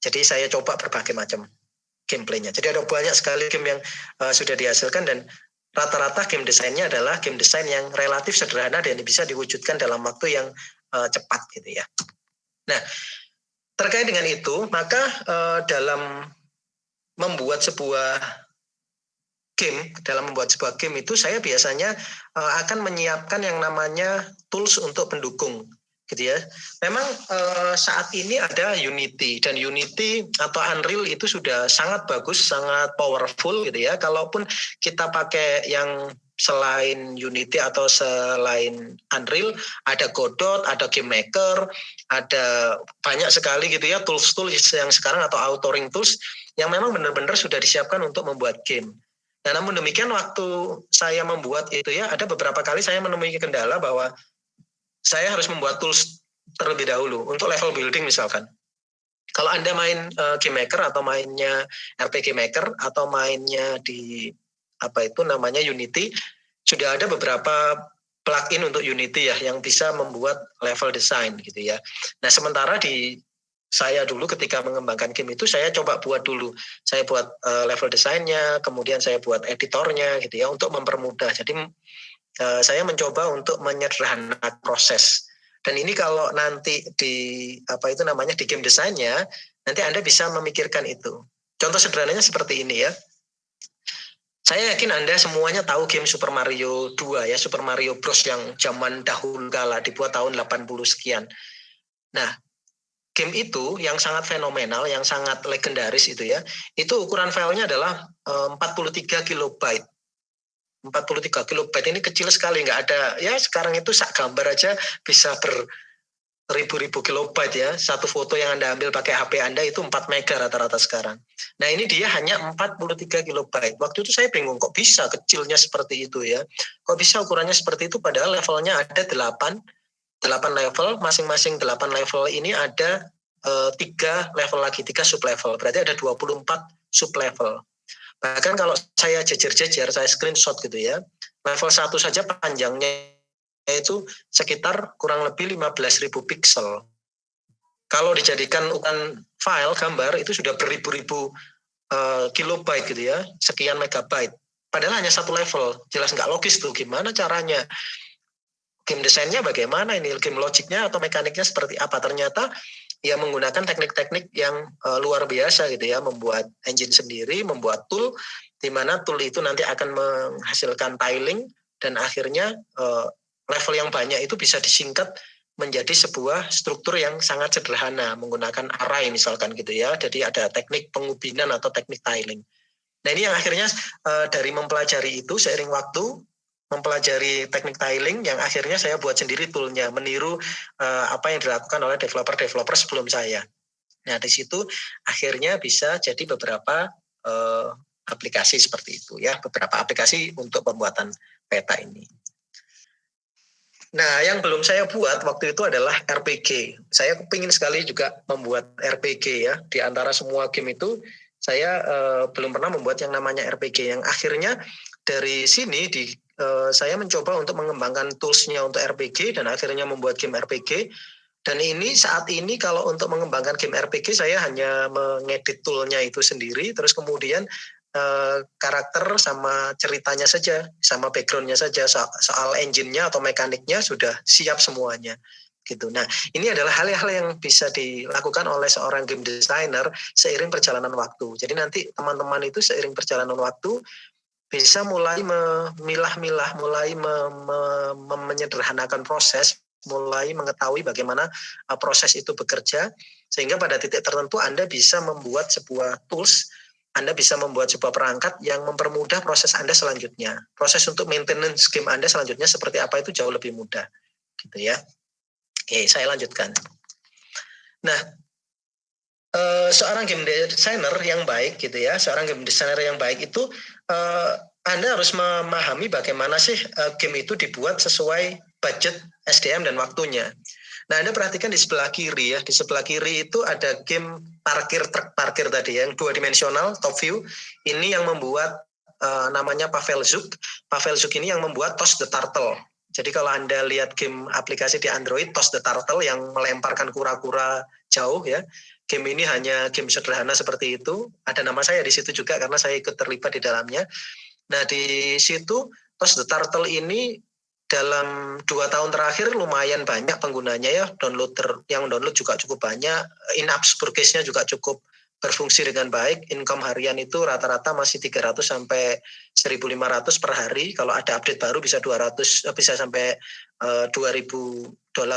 Jadi saya coba berbagai macam gameplaynya. Jadi ada banyak sekali game yang sudah dihasilkan, dan rata-rata game desainnya adalah game desain yang relatif sederhana dan bisa diwujudkan dalam waktu yang cepat gitu ya. Nah, terkait dengan itu, maka dalam membuat sebuah game itu saya biasanya akan menyiapkan yang namanya tools untuk pendukung gitu ya. Memang saat ini ada Unity, dan Unity atau Unreal itu sudah sangat bagus, sangat powerful gitu ya. Kalaupun kita pakai yang selain Unity atau selain Unreal, ada Godot, ada Game Maker, ada banyak sekali gitu ya tools-tools yang sekarang, atau authoring tools yang memang benar-benar sudah disiapkan untuk membuat game. Nah, namun demikian waktu saya membuat itu ya, ada beberapa kali saya menemui kendala bahwa saya harus membuat tools terlebih dahulu untuk level building misalkan. Kalau Anda main Game Maker atau mainnya RPG Maker atau mainnya di Unity, sudah ada beberapa plugin untuk Unity ya yang bisa membuat level design gitu ya. Nah, sementara di saya dulu ketika mengembangkan game itu saya coba buat dulu. Saya buat level desainnya, kemudian saya buat editornya gitu ya untuk mempermudah. Jadi saya mencoba untuk menyederhanakan proses. Dan ini kalau nanti di di game desainnya, nanti Anda bisa memikirkan itu. Contoh sederhananya seperti ini ya. Saya yakin Anda semuanya tahu game Super Mario 2 ya, Super Mario Bros yang zaman dahulu kala dibuat tahun 80 sekian. Nah, game itu yang sangat fenomenal, yang sangat legendaris itu ya, itu ukuran filenya adalah 43 kilobyte. 43 kilobyte ini kecil sekali, nggak ada, ya sekarang itu sak gambar aja bisa ribu-ribu kilobyte ya. Satu foto yang Anda ambil pakai HP Anda itu 4 mega rata-rata sekarang. Nah ini dia hanya 43 kilobyte. Waktu itu saya bingung kok bisa kecilnya seperti itu ya. Kok bisa ukurannya seperti itu padahal levelnya ada 8 level, masing-masing 8 level ini ada 3 level lagi, 3 sub level. Berarti ada 24 sub level. Bahkan kalau saya jejer-jejer, saya screenshot gitu ya, level 1 saja panjangnya itu sekitar kurang lebih 15.000 pixel. Kalau dijadikan ukuran file gambar itu sudah beribu-ribu kilobyte gitu ya, sekian megabyte. Padahal hanya satu level, jelas nggak logis tuh gimana caranya. Game desainnya bagaimana ini, game logiknya atau mekaniknya seperti apa. Ternyata ya menggunakan teknik-teknik yang luar biasa gitu ya, membuat engine sendiri, membuat tool, di mana tool itu nanti akan menghasilkan tiling, dan akhirnya level yang banyak itu bisa disingkat menjadi sebuah struktur yang sangat sederhana menggunakan array misalkan gitu ya. Jadi ada teknik pengubinan atau teknik tiling. Nah ini yang akhirnya dari mempelajari itu seiring waktu, mempelajari teknik tiling yang akhirnya saya buat sendiri toolnya, meniru apa yang dilakukan oleh developer sebelum saya. Nah di situ akhirnya bisa jadi beberapa aplikasi seperti itu ya, beberapa aplikasi untuk pembuatan peta ini. Nah, yang belum saya buat waktu itu adalah RPG. Saya ingin sekali juga membuat RPG ya. Di antara semua game itu, saya belum pernah membuat yang namanya RPG. Yang akhirnya dari sini saya mencoba untuk mengembangkan tools-nya untuk RPG dan akhirnya membuat game RPG. Dan ini saat ini kalau untuk mengembangkan game RPG saya hanya mengedit tool-nya itu sendiri, terus kemudian karakter sama ceritanya saja, sama background-nya saja, soal engine-nya atau mekaniknya sudah siap semuanya gitu. Nah, ini adalah hal-hal yang bisa dilakukan oleh seorang game designer seiring perjalanan waktu. Jadi nanti teman-teman itu seiring perjalanan waktu bisa mulai memilah-milah, mulai menyederhanakan proses, mulai mengetahui bagaimana proses itu bekerja, sehingga pada titik tertentu Anda bisa membuat sebuah tools, Anda bisa membuat sebuah perangkat yang mempermudah proses Anda selanjutnya. Proses untuk maintenance game Anda selanjutnya seperti apa itu jauh lebih mudah. Gitu ya. Oke, saya lanjutkan. Nah, seorang game designer yang baik gitu ya, seorang game designer yang baik itu Anda harus memahami bagaimana sih game itu dibuat sesuai budget, SDM dan waktunya. Nah, Anda perhatikan di sebelah kiri ya, di sebelah kiri itu ada game truk parkir tadi yang 2 dimensional top view. Ini yang membuat namanya Pavel Zuk. Pavel Zuk ini yang membuat Toss the Turtle. Jadi kalau Anda lihat game aplikasi di Android Toss the Turtle yang melemparkan kura-kura jauh ya, game ini hanya game sederhana seperti itu. Ada nama saya di situ juga karena saya ikut terlibat di dalamnya. Nah di situ Toss the Turtle ini dalam 2 tahun terakhir lumayan banyak penggunanya ya, yang download juga cukup banyak, in-app purchase-nya juga cukup berfungsi dengan baik, income harian itu rata-rata masih 300 sampai 1.500 per hari, kalau ada update baru bisa 200, bisa sampai $2.000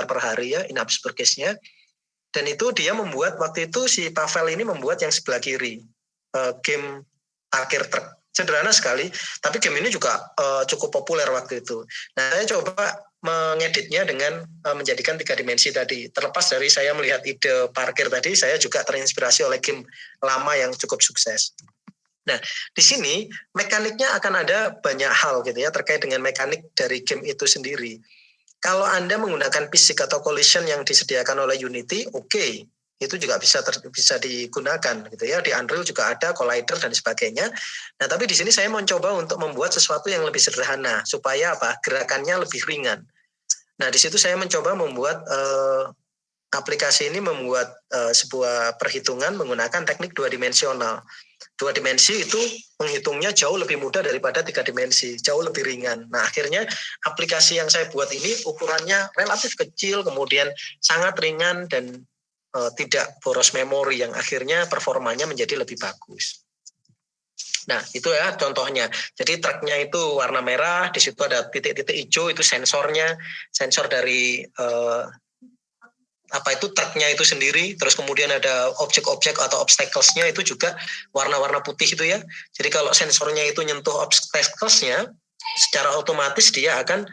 per hari ya in-app purchase-nya. Dan itu dia membuat, waktu itu si Pavel ini membuat yang sebelah kiri, game parkir truk. Sederhana sekali, tapi game ini juga cukup populer waktu itu. Nah, saya coba mengeditnya dengan menjadikan 3 dimensi tadi. Terlepas dari saya melihat ide parkir tadi, saya juga terinspirasi oleh game lama yang cukup sukses. Nah, di sini mekaniknya akan ada banyak hal gitu ya, terkait dengan mekanik dari game itu sendiri. Kalau Anda menggunakan fisik atau collision yang disediakan oleh Unity, oke. Itu juga bisa digunakan gitu ya. Di Unreal juga ada collider dan sebagainya. Nah, tapi di sini saya mencoba untuk membuat sesuatu yang lebih sederhana supaya apa? Gerakannya lebih ringan. Nah, di situ saya mencoba membuat aplikasi ini membuat sebuah perhitungan menggunakan teknik 2 dimensional. 2 dimensi itu menghitungnya jauh lebih mudah daripada 3 dimensi, jauh lebih ringan. Nah, akhirnya aplikasi yang saya buat ini ukurannya relatif kecil, kemudian sangat ringan dan tidak boros memori, yang akhirnya performanya menjadi lebih bagus. Nah, itu ya contohnya. Jadi truknya itu warna merah, di situ ada titik-titik hijau, itu sensornya, sensor dari truknya itu sendiri. Terus kemudian ada objek-objek atau obstacles-nya itu juga warna-warna putih itu ya. Jadi kalau sensornya itu nyentuh obstacles-nya, secara otomatis dia akan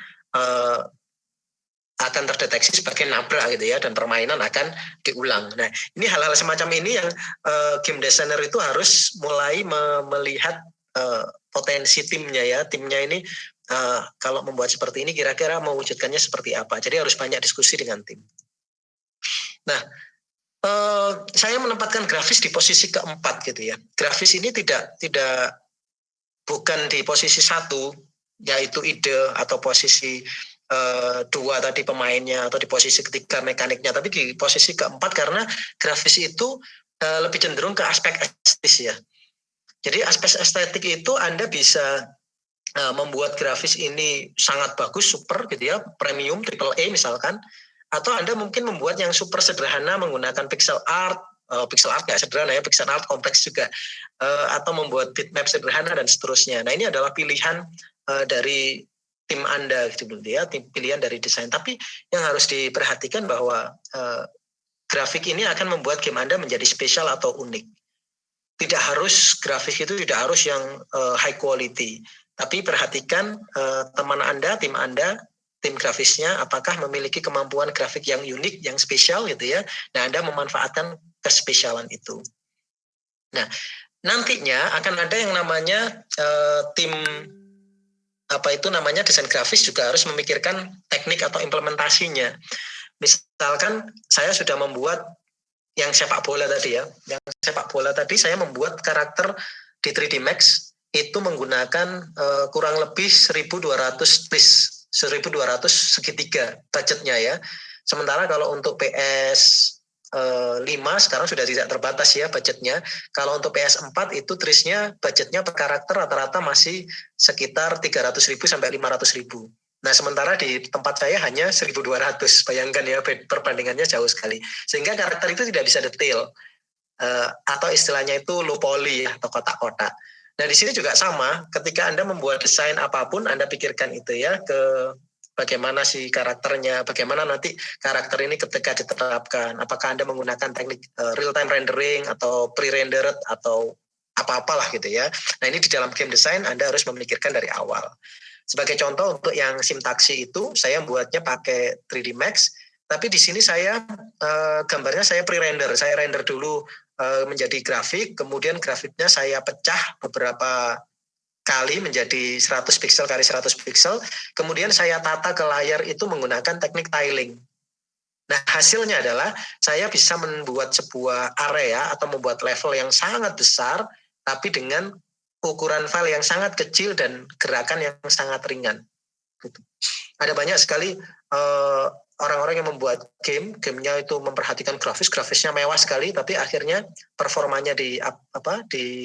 terdeteksi sebagai nabrak gitu ya, dan permainan akan diulang. Nah, ini hal-hal semacam ini yang game designer itu harus mulai melihat potensi timnya ya. Timnya ini kalau membuat seperti ini kira-kira mewujudkannya seperti apa. Jadi harus banyak diskusi dengan tim. Nah, saya menempatkan grafis di posisi keempat gitu ya. Grafis ini bukan di posisi 1, yaitu ide atau posisi 2 tadi pemainnya, atau di posisi ketiga mekaniknya, tapi di posisi keempat karena grafis itu lebih cenderung ke aspek estetis ya. Jadi aspek estetik itu Anda bisa membuat grafis ini sangat bagus, super gitu ya, premium, triple A misalkan, atau Anda mungkin membuat yang super sederhana menggunakan pixel art nggak sederhana ya, pixel art kompleks juga, atau membuat bitmap sederhana dan seterusnya. Nah, ini adalah pilihan dari tim Anda gitu ya, pilihan dari desain. Tapi yang harus diperhatikan bahwa grafik ini akan membuat game Anda menjadi spesial atau unik. Tidak harus grafik itu tidak harus yang high quality, tapi perhatikan teman Anda, tim grafisnya apakah memiliki kemampuan grafik yang unik, yang spesial gitu ya. Nah, Anda memanfaatkan kespesialan itu. Nah, nantinya akan ada yang namanya tim desain grafis juga harus memikirkan teknik atau implementasinya. Misalkan saya sudah membuat yang sepak bola tadi ya. Yang sepak bola tadi saya membuat karakter di 3D Max itu menggunakan kurang lebih 1.200 segitiga budgetnya ya. Sementara kalau untuk PS 5 sekarang sudah tidak terbatas ya budgetnya. Kalau untuk PS4 itu trisnya budgetnya per karakter rata-rata masih sekitar 300.000 sampai 500.000. Nah, sementara di tempat saya hanya 1.200. Bayangkan ya, perbandingannya jauh sekali. Sehingga karakter itu tidak bisa detail. Atau istilahnya itu low poly atau kotak-kotak. Nah, di sini juga sama. Ketika Anda membuat desain apapun, Anda pikirkan itu ya, ke bagaimana sih karakternya, bagaimana nanti karakter ini ketika diterapkan. Apakah Anda menggunakan teknik real-time rendering atau pre-rendered atau apa-apalah gitu ya. Nah, ini di dalam game design Anda harus memikirkan dari awal. Sebagai contoh untuk yang sim taksi itu saya buatnya pakai 3D Max, tapi di sini saya gambarnya saya pre-render, saya render dulu menjadi grafik, kemudian grafiknya saya pecah beberapa kali menjadi 100 pixel kali 100 pixel, kemudian saya tata ke layar itu menggunakan teknik tiling. Nah, hasilnya adalah saya bisa membuat sebuah area atau membuat level yang sangat besar, tapi dengan ukuran file yang sangat kecil dan gerakan yang sangat ringan. Gitu. Ada banyak sekali orang-orang yang membuat gamenya itu memperhatikan grafisnya mewah sekali, tapi akhirnya performanya di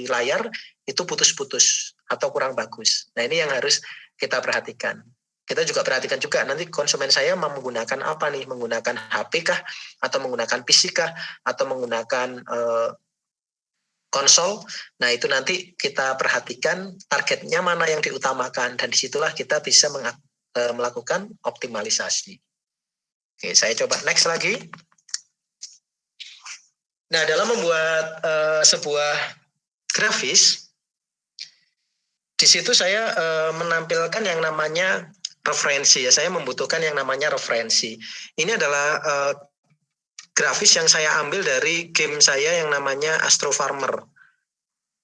layar itu putus-putus atau kurang bagus. Nah, ini yang harus kita perhatikan. Kita juga perhatikan juga nanti konsumen saya mau menggunakan apa nih, menggunakan HP kah, atau menggunakan PC kah, atau menggunakan konsol. Nah, itu nanti kita perhatikan targetnya mana yang diutamakan, dan disitulah kita bisa melakukan optimalisasi. Oke, saya coba next lagi. Nah, dalam membuat sebuah grafis, di situ saya menampilkan yang namanya referensi ya. Saya membutuhkan yang namanya referensi. Ini adalah grafis yang saya ambil dari game saya yang namanya Astro Farmer.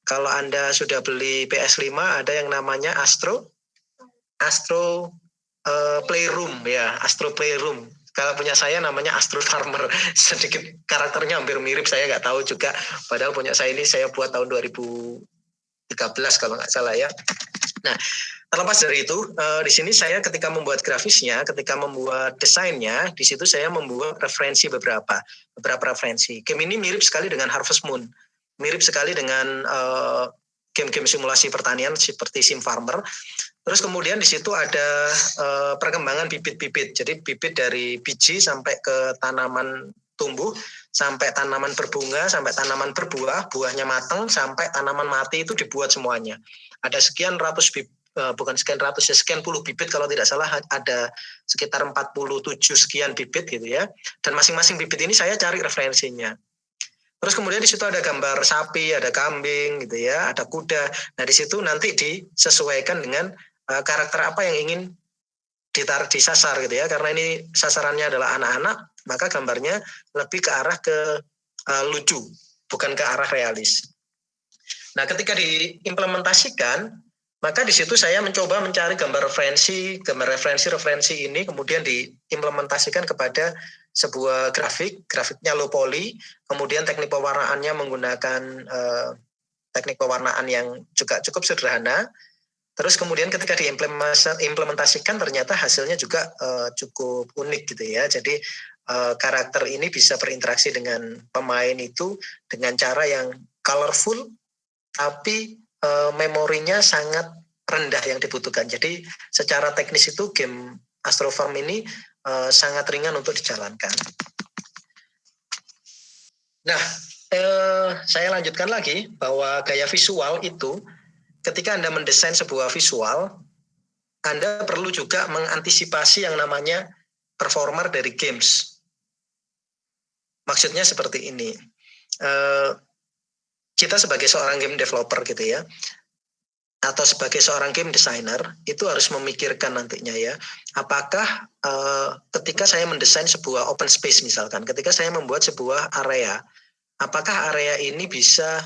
Kalau Anda sudah beli PS5, ada yang namanya Astro Playroom ya, Astro Playroom. Kalau punya saya namanya Astro Farmer. Sedikit karakternya hampir mirip, saya nggak tahu juga. Padahal punya saya ini saya buat tahun 2013 kalau nggak salah ya. Nah, terlepas dari itu, di sini saya ketika membuat grafisnya, ketika membuat desainnya, di situ saya membuat referensi beberapa referensi. Game ini mirip sekali dengan Harvest Moon, mirip sekali dengan game-game simulasi pertanian seperti Sim Farmer. Terus kemudian di situ ada perkembangan bibit-bibit. Jadi bibit dari biji sampai ke tanaman tumbuh, sampai tanaman berbunga, sampai tanaman berbuah, buahnya matang, sampai tanaman mati itu dibuat semuanya. Ada sekian ratus bukan sekian ratus ya, sekian puluh bibit kalau tidak salah, ada sekitar 47 sekian bibit gitu ya. Dan masing-masing bibit ini saya cari referensinya. Terus kemudian di situ ada gambar sapi, ada kambing gitu ya, ada kuda. Nah di situ nanti disesuaikan dengan karakter apa yang ingin disasar gitu ya. Karena ini sasarannya adalah anak-anak, maka gambarnya lebih ke arah ke lucu, bukan ke arah realis. Nah ketika diimplementasikan, maka di situ saya mencoba mencari gambar referensi ini, kemudian diimplementasikan kepada sebuah grafiknya low poly, kemudian teknik pewarnaannya menggunakan teknik pewarnaan yang juga cukup sederhana. Terus kemudian ketika diimplementasikan ternyata hasilnya juga cukup unik gitu ya. Jadi karakter ini bisa berinteraksi dengan pemain itu dengan cara yang colorful, tapi memorinya sangat rendah yang dibutuhkan. Jadi secara teknis itu game Astrofarm ini sangat ringan untuk dijalankan. Nah, saya lanjutkan lagi bahwa gaya visual itu ketika Anda mendesain sebuah visual, Anda perlu juga mengantisipasi yang namanya performer dari games. Maksudnya seperti ini. Kita sebagai seorang game developer gitu ya, atau sebagai seorang game designer itu harus memikirkan nantinya ya, apakah ketika saya mendesain sebuah open space misalkan, ketika saya membuat sebuah area, apakah area ini bisa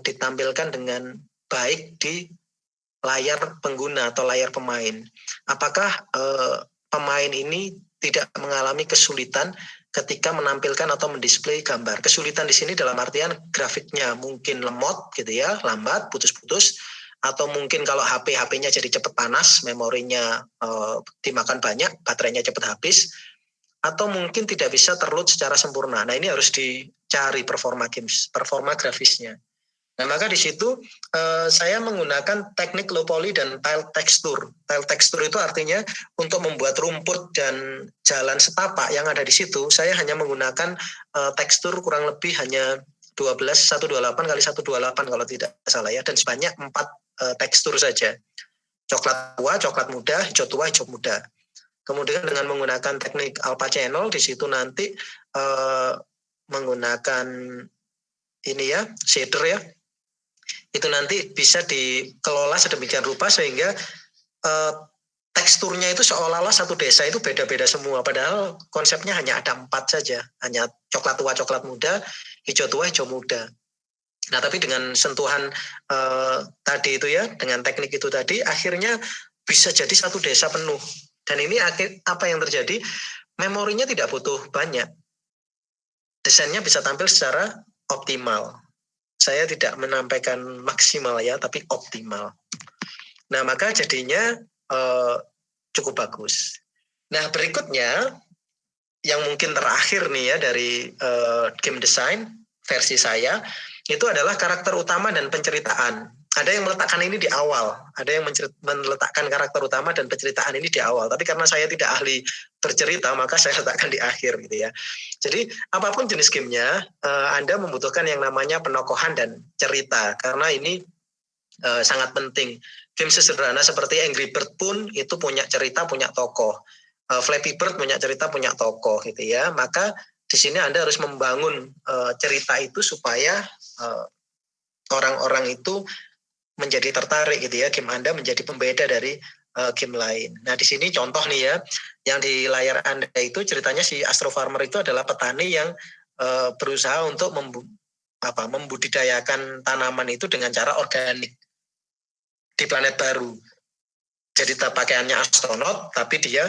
ditampilkan dengan baik di layar pengguna atau layar pemain? Apakah pemain ini tidak mengalami kesulitan ketika menampilkan atau mendisplay gambar? Kesulitan di sini dalam artian grafiknya mungkin lemot gitu ya, lambat, putus-putus, atau mungkin kalau HP-nya jadi cepat panas, memorinya dimakan banyak, baterainya cepat habis, atau mungkin tidak bisa terload secara sempurna. Nah ini harus dicari performa grafisnya. Nah maka di situ saya menggunakan teknik low poly dan tile texture. Tile texture itu artinya untuk membuat rumput dan jalan setapak yang ada di situ, saya hanya menggunakan tekstur kurang lebih hanya 128 kali 128 kalau tidak salah ya, dan sebanyak 4 tekstur saja. Coklat tua, coklat muda, hijau tua, hijau muda. Kemudian dengan menggunakan teknik alpha channel di situ nanti menggunakan ini ya, shader ya. Itu nanti bisa dikelola sedemikian rupa sehingga teksturnya itu seolah-olah satu desa itu beda-beda semua. Padahal konsepnya hanya ada 4 saja. Hanya coklat tua, coklat muda, hijau tua, hijau muda. Nah tapi dengan sentuhan tadi itu ya, dengan teknik itu tadi, akhirnya bisa jadi satu desa penuh. Dan ini apa yang terjadi? Memorinya tidak butuh banyak. Desainnya bisa tampil secara optimal. Saya tidak menampilkan maksimal ya, tapi optimal. Nah maka jadinya cukup bagus. Nah berikutnya, yang mungkin terakhir nih ya dari game design versi saya, itu adalah karakter utama dan penceritaan. Ada yang meletakkan ini di awal, ada yang meletakkan karakter utama dan penceritaan ini di awal. Tapi karena saya tidak ahli bercerita, maka saya letakkan di akhir gitu ya. Jadi apapun jenis gamenya, Anda membutuhkan yang namanya penokohan dan cerita. Karena ini sangat penting. Game sederhana seperti Angry Bird pun itu punya cerita, punya tokoh. Flappy Bird punya cerita, punya tokoh gitu ya. Maka di sini Anda harus membangun cerita itu supaya orang-orang itu menjadi tertarik gitu ya, game Anda menjadi pembeda dari game lain. Nah di sini contoh nih ya, yang di layar Anda itu ceritanya si Astro Farmer itu adalah petani yang berusaha untuk membudidayakan tanaman itu dengan cara organik di planet baru. Jadi pakaiannya astronot, tapi dia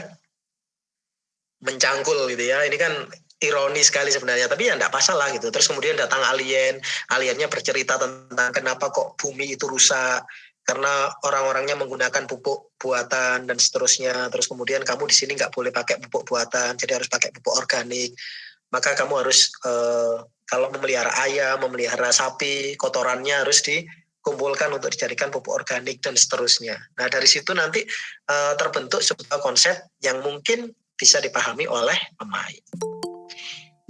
mencangkul gitu ya. Ini kan ironi sekali sebenarnya, tapi ya enggak masalah gitu. Terus kemudian datang aliennya bercerita tentang kenapa kok bumi itu rusak, karena orang-orangnya menggunakan pupuk buatan dan seterusnya. Terus kemudian kamu di sini nggak boleh pakai pupuk buatan, jadi harus pakai pupuk organik. Maka kamu harus kalau memelihara ayam, memelihara sapi, kotorannya harus dikumpulkan untuk dijadikan pupuk organik dan seterusnya. Nah dari situ nanti terbentuk sebuah konsep yang mungkin bisa dipahami oleh pemain.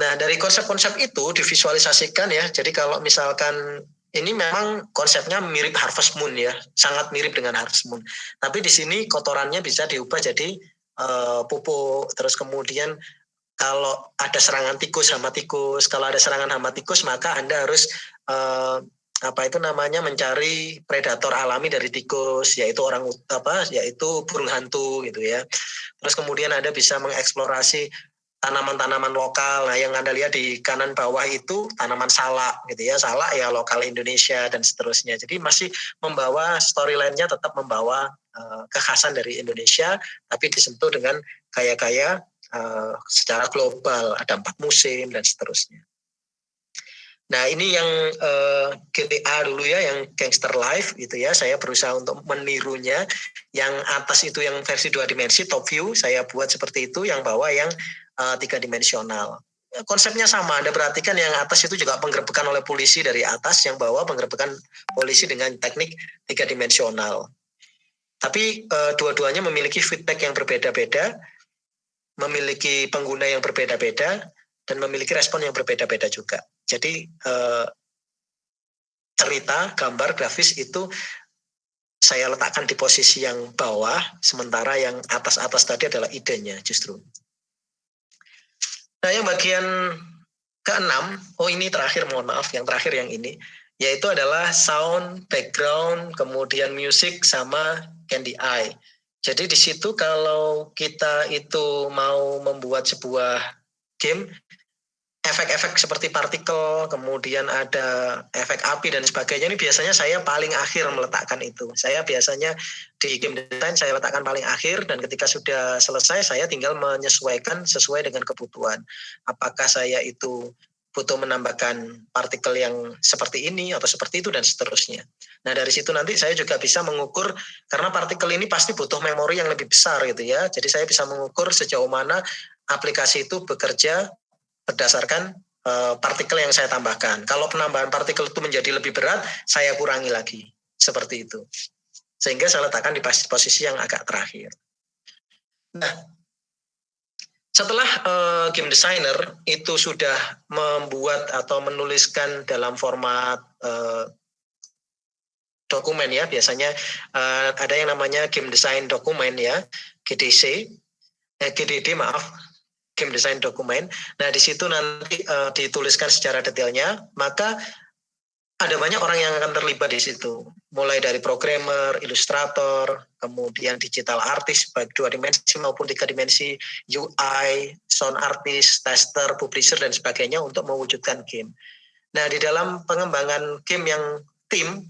Nah, dari konsep-konsep itu divisualisasikan ya. Jadi kalau misalkan ini memang konsepnya mirip Harvest Moon ya, sangat mirip dengan Harvest Moon. Tapi di sini kotorannya bisa diubah jadi pupuk. Terus kemudian kalau ada serangan tikus, hama tikus, kalau ada serangan hama tikus maka Anda harus mencari predator alami dari tikus, yaitu yaitu burung hantu gitu ya. Terus kemudian Anda bisa mengeksplorasi tanaman-tanaman lokal. Nah, yang Anda lihat di kanan bawah itu tanaman salak gitu ya. Salak ya lokal Indonesia dan seterusnya. Jadi masih membawa storyline-nya, tetap membawa kekhasan dari Indonesia, tapi disentuh dengan gaya-gaya secara global. Ada 4 musim dan seterusnya. Nah, ini yang GTA dulu ya, yang Gangster Life gitu ya. Saya berusaha untuk menirunya. Yang atas itu yang versi 2 dimensi, top view, saya buat seperti itu. Yang bawah yang 3 dimensional. Konsepnya sama. Anda perhatikan yang atas itu juga penggerbekan oleh polisi dari atas, yang bawah penggerbekan polisi dengan teknik 3 dimensional. Tapi dua-duanya memiliki feedback yang berbeda-beda, memiliki pengguna yang berbeda-beda, dan memiliki respon yang berbeda-beda juga. Jadi cerita, gambar, grafis itu saya letakkan di posisi yang bawah, sementara yang atas-atas tadi adalah idenya justru. Nah, yang bagian ke-6, ini terakhir, mohon maaf, yang terakhir yang ini, yaitu adalah sound, background, kemudian musik, sama candy eye. Jadi di situ kalau kita itu mau membuat sebuah game, efek-efek seperti partikel, kemudian ada efek api dan sebagainya, ini biasanya saya paling akhir meletakkan itu. Saya biasanya di game design saya letakkan paling akhir, dan ketika sudah selesai saya tinggal menyesuaikan sesuai dengan kebutuhan. Apakah saya itu butuh menambahkan partikel yang seperti ini atau seperti itu dan seterusnya. Nah, dari situ nanti saya juga bisa mengukur, karena partikel ini pasti butuh memori yang lebih besar gitu ya. Jadi saya bisa mengukur sejauh mana aplikasi itu bekerja berdasarkan partikel yang saya tambahkan. Kalau penambahan partikel itu menjadi lebih berat, saya kurangi lagi. Seperti itu. Sehingga saya letakkan di posisi yang agak terakhir. Nah, setelah game designer itu sudah membuat atau menuliskan dalam format dokumen ya, biasanya ada yang namanya game design dokumen ya, GDD maaf, game design dokumen. Nah, di situ nanti dituliskan secara detailnya, maka ada banyak orang yang akan terlibat di situ. Mulai dari programmer, ilustrator, kemudian digital artist baik 2 dimensi maupun 3 dimensi, UI, sound artist, tester, publisher dan sebagainya untuk mewujudkan game. Nah, di dalam pengembangan game yang tim,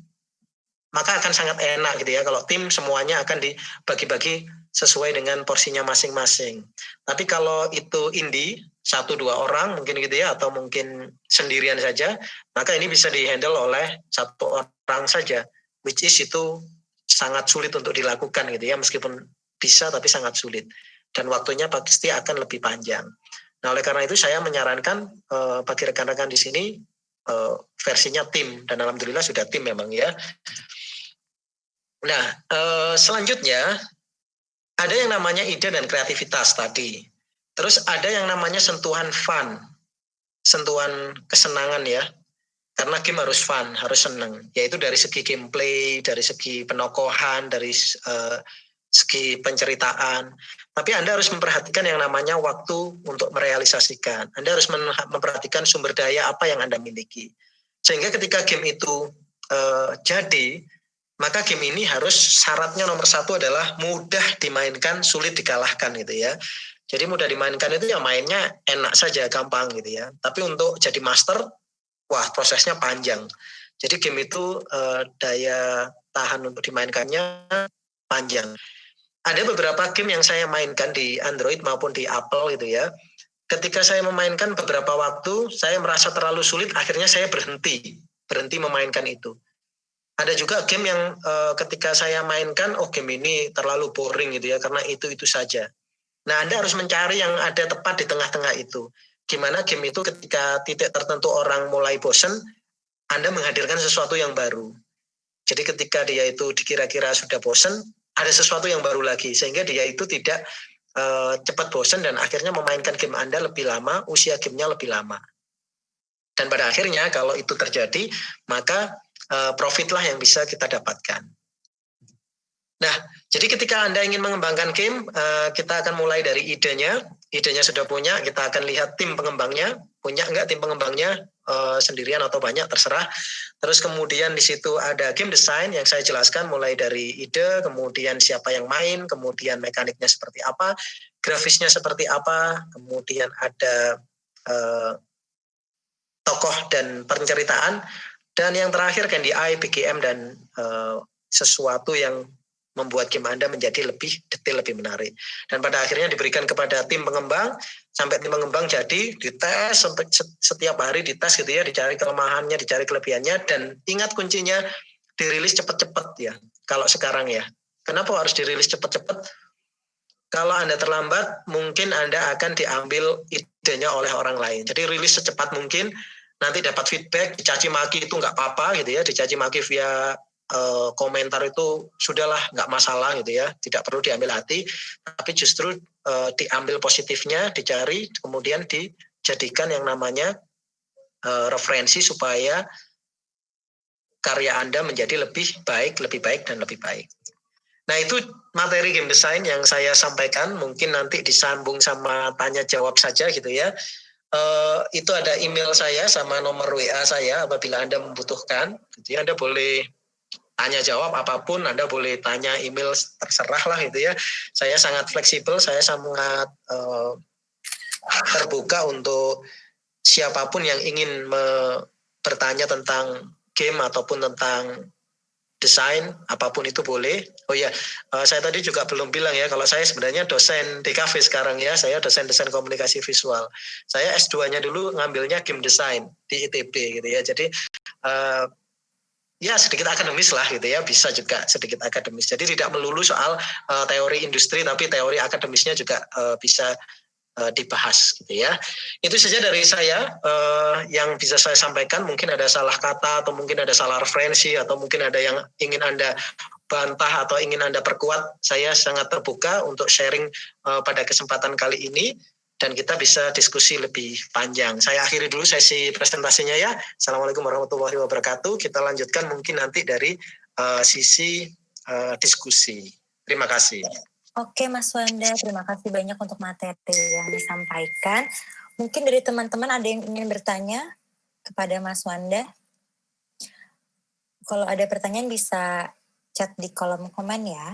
maka akan sangat enak gitu ya. Kalau tim semuanya akan dibagi-bagi sesuai dengan porsinya masing-masing. Tapi kalau itu indie, 1-2 orang mungkin gitu ya, atau mungkin sendirian saja, maka ini bisa dihandle oleh 1 orang saja, which is itu sangat sulit untuk dilakukan gitu ya, meskipun bisa tapi sangat sulit. Dan waktunya pasti akan lebih panjang. Nah, oleh karena itu saya menyarankan bagi rekan-rekan di sini versinya tim, dan alhamdulillah sudah tim memang ya. Nah, selanjutnya ada yang namanya ide dan kreativitas tadi. Terus ada yang namanya sentuhan fun, sentuhan kesenangan ya. Karena game harus fun, harus senang. Yaitu dari segi gameplay, dari segi penokohan, dari segi penceritaan. Tapi Anda harus memperhatikan yang namanya waktu untuk merealisasikan. Anda harus memperhatikan sumber daya apa yang Anda miliki. Sehingga ketika game itu jadi, maka game ini harus syaratnya nomor 1 adalah mudah dimainkan, sulit dikalahkan gitu ya. Jadi mudah dimainkan itu ya mainnya enak saja, gampang gitu ya. Tapi untuk jadi master, wah prosesnya panjang. Jadi game itu daya tahan untuk dimainkannya panjang. Ada beberapa game yang saya mainkan di Android maupun di Apple gitu ya. Ketika saya memainkan beberapa waktu, saya merasa terlalu sulit, akhirnya saya berhenti memainkan itu. Ada juga game yang ketika saya mainkan, game ini terlalu boring gitu ya, karena itu saja. Nah, Anda harus mencari yang ada tepat di tengah-tengah itu. Gimana game itu ketika titik tertentu orang mulai bosan, Anda menghadirkan sesuatu yang baru. Jadi ketika dia itu dikira-kira sudah bosan, ada sesuatu yang baru lagi, sehingga dia itu tidak cepat bosan dan akhirnya memainkan game Anda lebih lama, usia gamenya lebih lama. Dan pada akhirnya kalau itu terjadi, maka profitlah yang bisa kita dapatkan. Nah, jadi ketika Anda ingin mengembangkan game, kita akan mulai dari idenya. Idenya sudah punya, kita akan lihat tim pengembangnya. Punya nggak tim pengembangnya, sendirian atau banyak, terserah. Terus kemudian di situ ada game design yang saya jelaskan mulai dari ide, kemudian siapa yang main, kemudian mekaniknya seperti apa, grafisnya seperti apa, kemudian ada tokoh dan penceritaan, dan yang terakhir Candy Eye, BGM, dan sesuatu yang membuat game Anda menjadi lebih detail, lebih menarik. Dan pada akhirnya diberikan kepada tim pengembang, sampai tim pengembang jadi dites, sampai setiap hari dites gitu ya, dicari kelemahannya, dicari kelebihannya, dan ingat kuncinya dirilis cepat-cepat ya. Kalau sekarang ya, kenapa harus dirilis cepat-cepat? Kalau Anda terlambat, mungkin Anda akan diambil idenya oleh orang lain. Jadi rilis secepat mungkin, nanti dapat feedback, dicaci maki itu nggak apa-apa gitu ya, dicaci maki via komentar itu sudahlah, nggak masalah gitu ya, tidak perlu diambil hati, tapi justru diambil positifnya, dicari, kemudian dijadikan yang namanya referensi supaya karya Anda menjadi lebih baik, dan lebih baik. Nah, itu materi game design yang saya sampaikan, mungkin nanti disambung sama tanya jawab saja gitu ya. Itu ada email saya sama nomor WA saya apabila Anda membutuhkan. Jadi Anda boleh tanya jawab apapun, Anda boleh tanya email, terserah lah gitu ya. Saya sangat fleksibel, saya sangat terbuka untuk siapapun yang ingin bertanya tentang game ataupun tentang desain, apapun itu boleh. Oh ya, saya tadi juga belum bilang ya, kalau saya sebenarnya dosen DKV sekarang ya, saya dosen desain komunikasi visual. Saya S2-nya dulu ngambilnya game design di ITB gitu ya. Jadi ya sedikit akademis lah gitu ya, bisa juga sedikit akademis. Jadi tidak melulu soal teori industri, tapi teori akademisnya juga bisa dibahas gitu ya. Itu saja dari saya yang bisa saya sampaikan. Mungkin ada salah kata atau mungkin ada salah referensi atau mungkin ada yang ingin Anda bantah atau ingin Anda perkuat. Saya sangat terbuka untuk sharing pada kesempatan kali ini dan kita bisa diskusi lebih panjang. Saya akhiri dulu sesi presentasinya ya. Assalamualaikum warahmatullahi wabarakatuh. Kita lanjutkan mungkin nanti dari sisi diskusi. Terima kasih. Oke Mas Wanda, terima kasih banyak untuk materi yang disampaikan. Mungkin dari teman-teman ada yang ingin bertanya kepada Mas Wanda? Kalau ada pertanyaan bisa chat di kolom komen ya.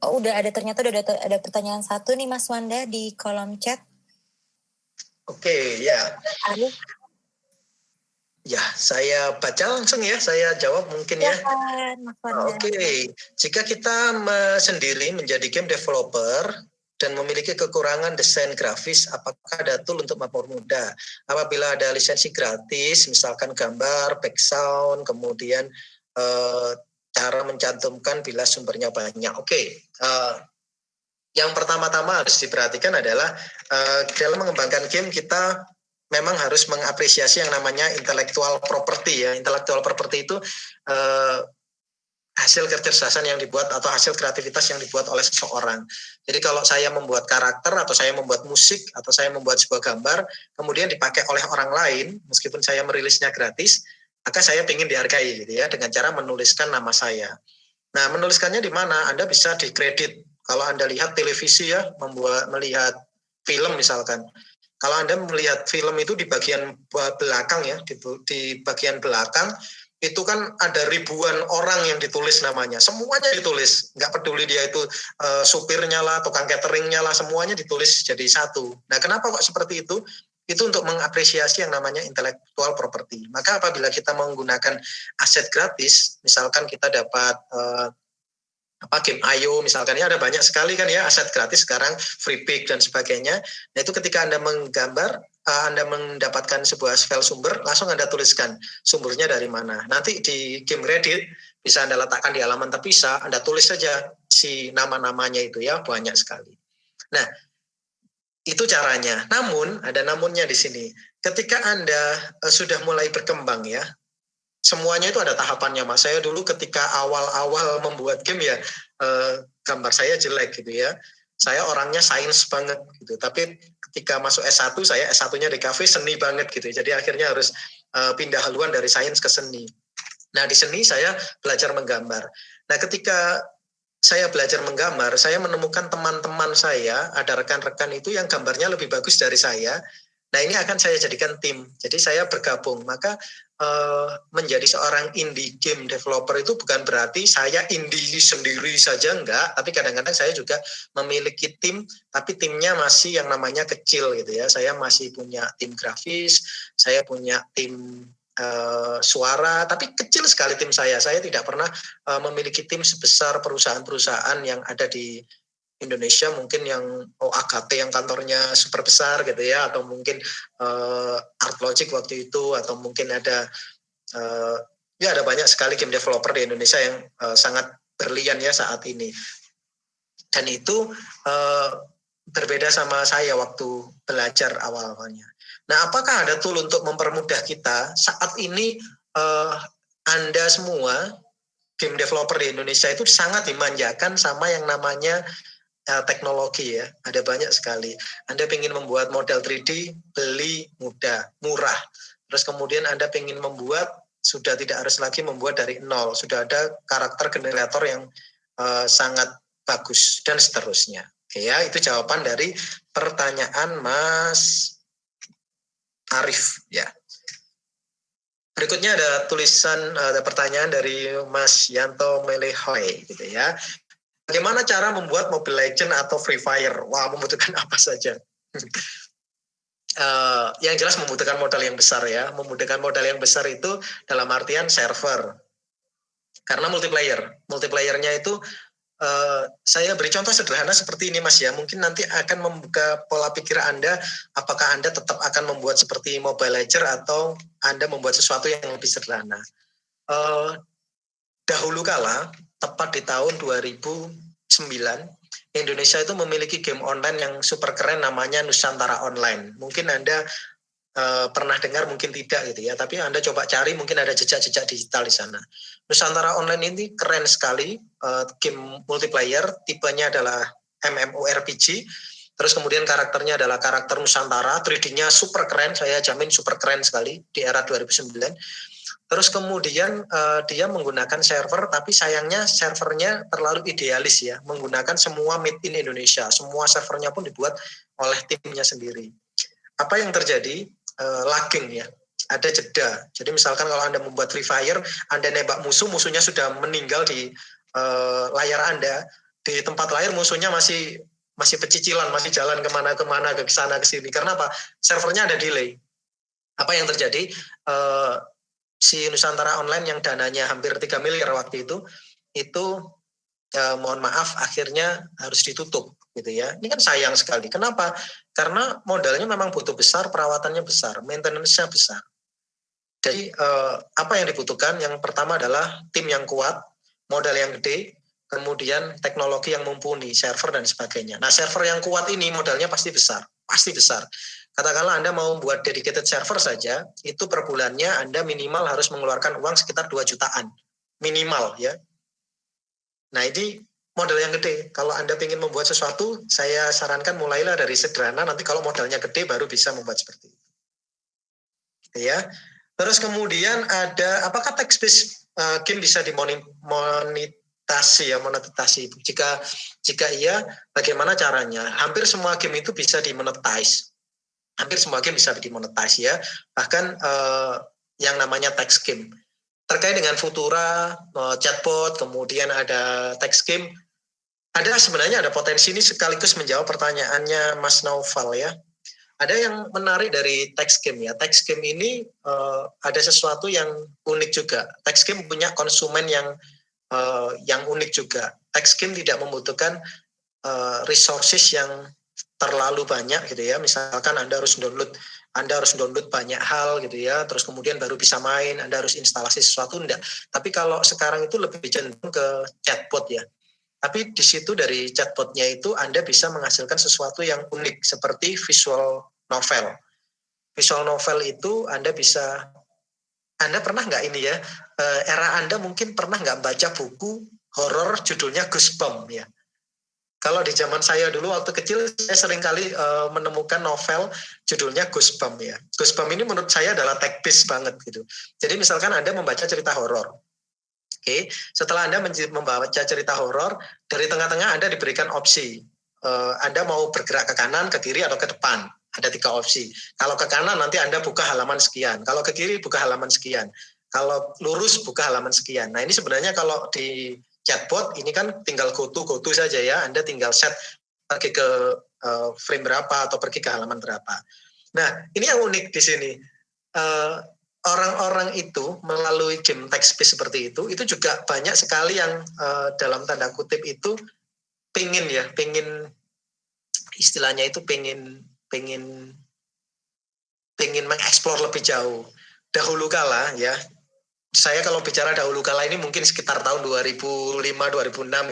Oh udah ada, ternyata udah ada pertanyaan satu nih Mas Wanda di kolom chat. Oke, ya. Arif. Ya, saya baca langsung ya, saya jawab mungkin ya. Oke, jika kita sendiri menjadi game developer dan memiliki kekurangan desain grafis, apakah ada tool untuk mempermudah? Apabila ada lisensi gratis, misalkan gambar, background, kemudian cara mencantumkan bila sumbernya banyak. Oke, yang pertama-tama harus diperhatikan adalah dalam mengembangkan game kita memang harus mengapresiasi yang namanya intellectual property ya. Intellectual property itu hasil kecerdasan yang dibuat atau hasil kreativitas yang dibuat oleh seseorang. Jadi kalau saya membuat karakter atau saya membuat musik atau saya membuat sebuah gambar kemudian dipakai oleh orang lain meskipun saya merilisnya gratis, maka saya ingin dihargai gitu ya dengan cara menuliskan nama saya. Nah, menuliskannya di mana? Anda bisa dikredit. Kalau Anda lihat televisi ya, melihat film misalkan. Kalau Anda melihat film itu di bagian belakang ya, di bagian belakang itu kan ada ribuan orang yang ditulis namanya. Semuanya ditulis. Nggak peduli dia itu supirnya lah, tukang cateringnya lah, semuanya ditulis jadi satu. Nah, kenapa kok seperti itu? Itu untuk mengapresiasi yang namanya intellectual property. Maka apabila kita menggunakan aset gratis, misalkan kita dapat game Ayo misalkan ya, ada banyak sekali kan ya aset gratis sekarang, free pick dan sebagainya. Nah itu ketika Anda menggambar, Anda mendapatkan sebuah file sumber, langsung Anda tuliskan sumbernya dari mana. Nanti di game Reddit bisa Anda letakkan di halaman terpisah, Anda tulis saja si nama-namanya itu ya, banyak sekali. Nah itu caranya. Namun ada namunnya di sini. Ketika Anda sudah mulai berkembang ya, semuanya itu ada tahapannya, Mas. Saya dulu ketika awal-awal membuat game ya, gambar saya jelek gitu ya. Saya orangnya sains banget gitu. Tapi ketika masuk S1, saya S1-nya di kafe seni banget gitu. Jadi akhirnya harus pindah haluan dari sains ke seni. Nah, di seni saya belajar menggambar. Nah, ketika saya belajar menggambar, saya menemukan teman-teman saya, ada rekan-rekan itu yang gambarnya lebih bagus dari saya. Nah, ini akan saya jadikan tim. Jadi saya bergabung. Maka menjadi seorang indie game developer itu bukan berarti saya indie sendiri saja, enggak. Tapi kadang-kadang saya juga memiliki tim, tapi timnya masih yang namanya kecil gitu ya. Saya masih punya tim grafis, saya punya tim suara, tapi kecil sekali tim saya. Saya tidak pernah memiliki tim sebesar perusahaan-perusahaan yang ada di Indonesia, mungkin yang AGT yang kantornya super besar gitu ya, atau mungkin Artlogic waktu itu, atau mungkin ada ya ada banyak sekali game developer di Indonesia yang sangat berlian ya saat ini. Dan itu berbeda sama saya waktu belajar awal-awalnya. Nah, apakah ada tool untuk mempermudah kita? Saat ini Anda semua game developer di Indonesia itu sangat dimanjakan sama yang namanya teknologi ya. Ada banyak sekali. Anda ingin membuat model 3D, beli mudah, murah. Terus kemudian Anda ingin membuat, sudah tidak harus lagi membuat dari nol. Sudah ada karakter generator yang sangat bagus dan seterusnya. Oke ya, itu jawaban dari pertanyaan Mas Arif ya. Berikutnya ada tulisan, ada pertanyaan dari Mas Yanto Melehoy gitu ya. Bagaimana cara membuat Mobile Legends atau Free Fire? Wah, membutuhkan apa saja? Yang jelas membutuhkan modal yang besar ya. Membutuhkan modal yang besar itu dalam artian server. Karena multiplayer. Multiplayernya itu saya beri contoh sederhana seperti ini Mas ya. Mungkin nanti akan membuka pola pikir Anda, apakah Anda tetap akan membuat seperti Mobile Legends atau Anda membuat sesuatu yang lebih sederhana. Dahulu kala, tepat di tahun 2009, Indonesia itu memiliki game online yang super keren namanya Nusantara Online. Mungkin Anda pernah dengar, mungkin tidak gitu ya, tapi Anda coba cari, mungkin ada jejak-jejak digital di sana. Nusantara Online ini keren sekali, game multiplayer, tipenya adalah MMORPG, terus kemudian karakternya adalah karakter Nusantara, 3D-nya super keren, saya jamin super keren sekali di era 2009. Terus kemudian dia menggunakan server, tapi sayangnya servernya terlalu idealis ya, menggunakan semua made in Indonesia, semua servernya pun dibuat oleh timnya sendiri. Apa yang terjadi? Lagging ya, ada jeda. Jadi misalkan kalau Anda membuat Free Fire, Anda nembak musuh, musuhnya sudah meninggal di layar Anda, di tempat lain musuhnya masih pecicilan, masih jalan kemana-kemana, ke sana ke sini. Karena apa? Servernya ada delay. Apa yang terjadi? Si Nusantara Online yang dananya hampir 3 miliar waktu itu mohon maaf akhirnya harus ditutup gitu ya. Ini kan sayang sekali. Kenapa? Karena modalnya memang butuh besar, perawatannya besar, maintenance-nya besar. Jadi apa yang dibutuhkan? Yang pertama adalah tim yang kuat, modal yang gede, kemudian teknologi yang mumpuni, server dan sebagainya. Nah, server yang kuat ini modalnya pasti besar, pasti besar. Katakanlah Anda mau buat dedicated server saja, itu per bulannya Anda minimal harus mengeluarkan uang sekitar 2 jutaan. Minimal ya. Nah, ini modal yang gede. Kalau Anda ingin membuat sesuatu, saya sarankan mulailah dari sederhana, nanti kalau modalnya gede baru bisa membuat seperti itu. Ya. Terus kemudian ada, apakah text-based game bisa monetisasi? Jika iya, bagaimana caranya? Hampir semua game itu bisa dimonetize. Hampir semua game bisa dimonetize ya. Bahkan yang namanya text game. Terkait dengan Futura, chatbot, kemudian ada text game, sebenarnya ada potensi ini sekaligus menjawab pertanyaannya Mas Naufal ya. Ada yang menarik dari text game ya. Text game ini ada sesuatu yang unik juga. Text game punya konsumen yang unik juga. Text game tidak membutuhkan resources yang terlalu banyak gitu ya. Misalkan Anda harus download banyak hal gitu ya, terus kemudian baru bisa main, Anda harus instalasi sesuatu, enggak. Tapi kalau sekarang itu lebih cenderung ke chatbot ya. Tapi di situ dari chatbotnya itu Anda bisa menghasilkan sesuatu yang unik seperti visual novel. Visual novel itu Anda bisa Anda pernah nggak ini ya, era Anda mungkin pernah nggak baca buku horor judulnya Goosebumps ya. Kalau di zaman saya dulu waktu kecil, saya sering kali menemukan novel judulnya Goosebumps ya. Goosebumps ini menurut saya adalah tech piece banget gitu. Jadi misalkan Anda membaca cerita horor. Oke, setelah Anda membaca cerita horor, dari tengah-tengah Anda diberikan opsi. Anda mau bergerak ke kanan, ke kiri, atau ke depan. Ada 3 opsi. Kalau ke kanan nanti Anda buka halaman sekian. Kalau ke kiri buka halaman sekian. Kalau lurus buka halaman sekian. Nah ini sebenarnya kalau di chatbot ini kan tinggal go to saja ya. Anda tinggal set pergi ke frame berapa atau pergi ke halaman berapa. Nah ini yang unik di sini. Orang-orang itu melalui game text-based seperti itu juga banyak sekali yang dalam tanda kutip itu pingin istilahnya itu pingin mengeksplor lebih jauh. Dahulu kala ya, saya kalau bicara dahulu kala ini mungkin sekitar tahun 2005-2006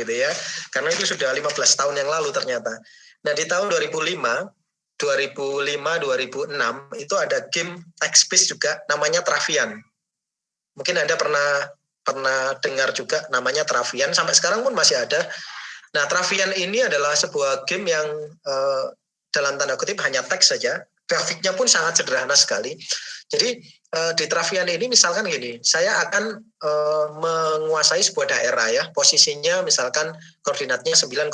gitu ya, karena itu sudah 15 tahun yang lalu ternyata. Nah di tahun 2005-2006 itu ada game text-based juga namanya Travian. Mungkin Anda pernah dengar juga namanya Travian, sampai sekarang pun masih ada. Nah, Travian ini adalah sebuah game yang dalam tanda kutip hanya teks saja. Grafiknya pun sangat sederhana sekali. Jadi di Travian ini misalkan gini, saya akan menguasai sebuah daerah ya, posisinya misalkan koordinatnya 9,9.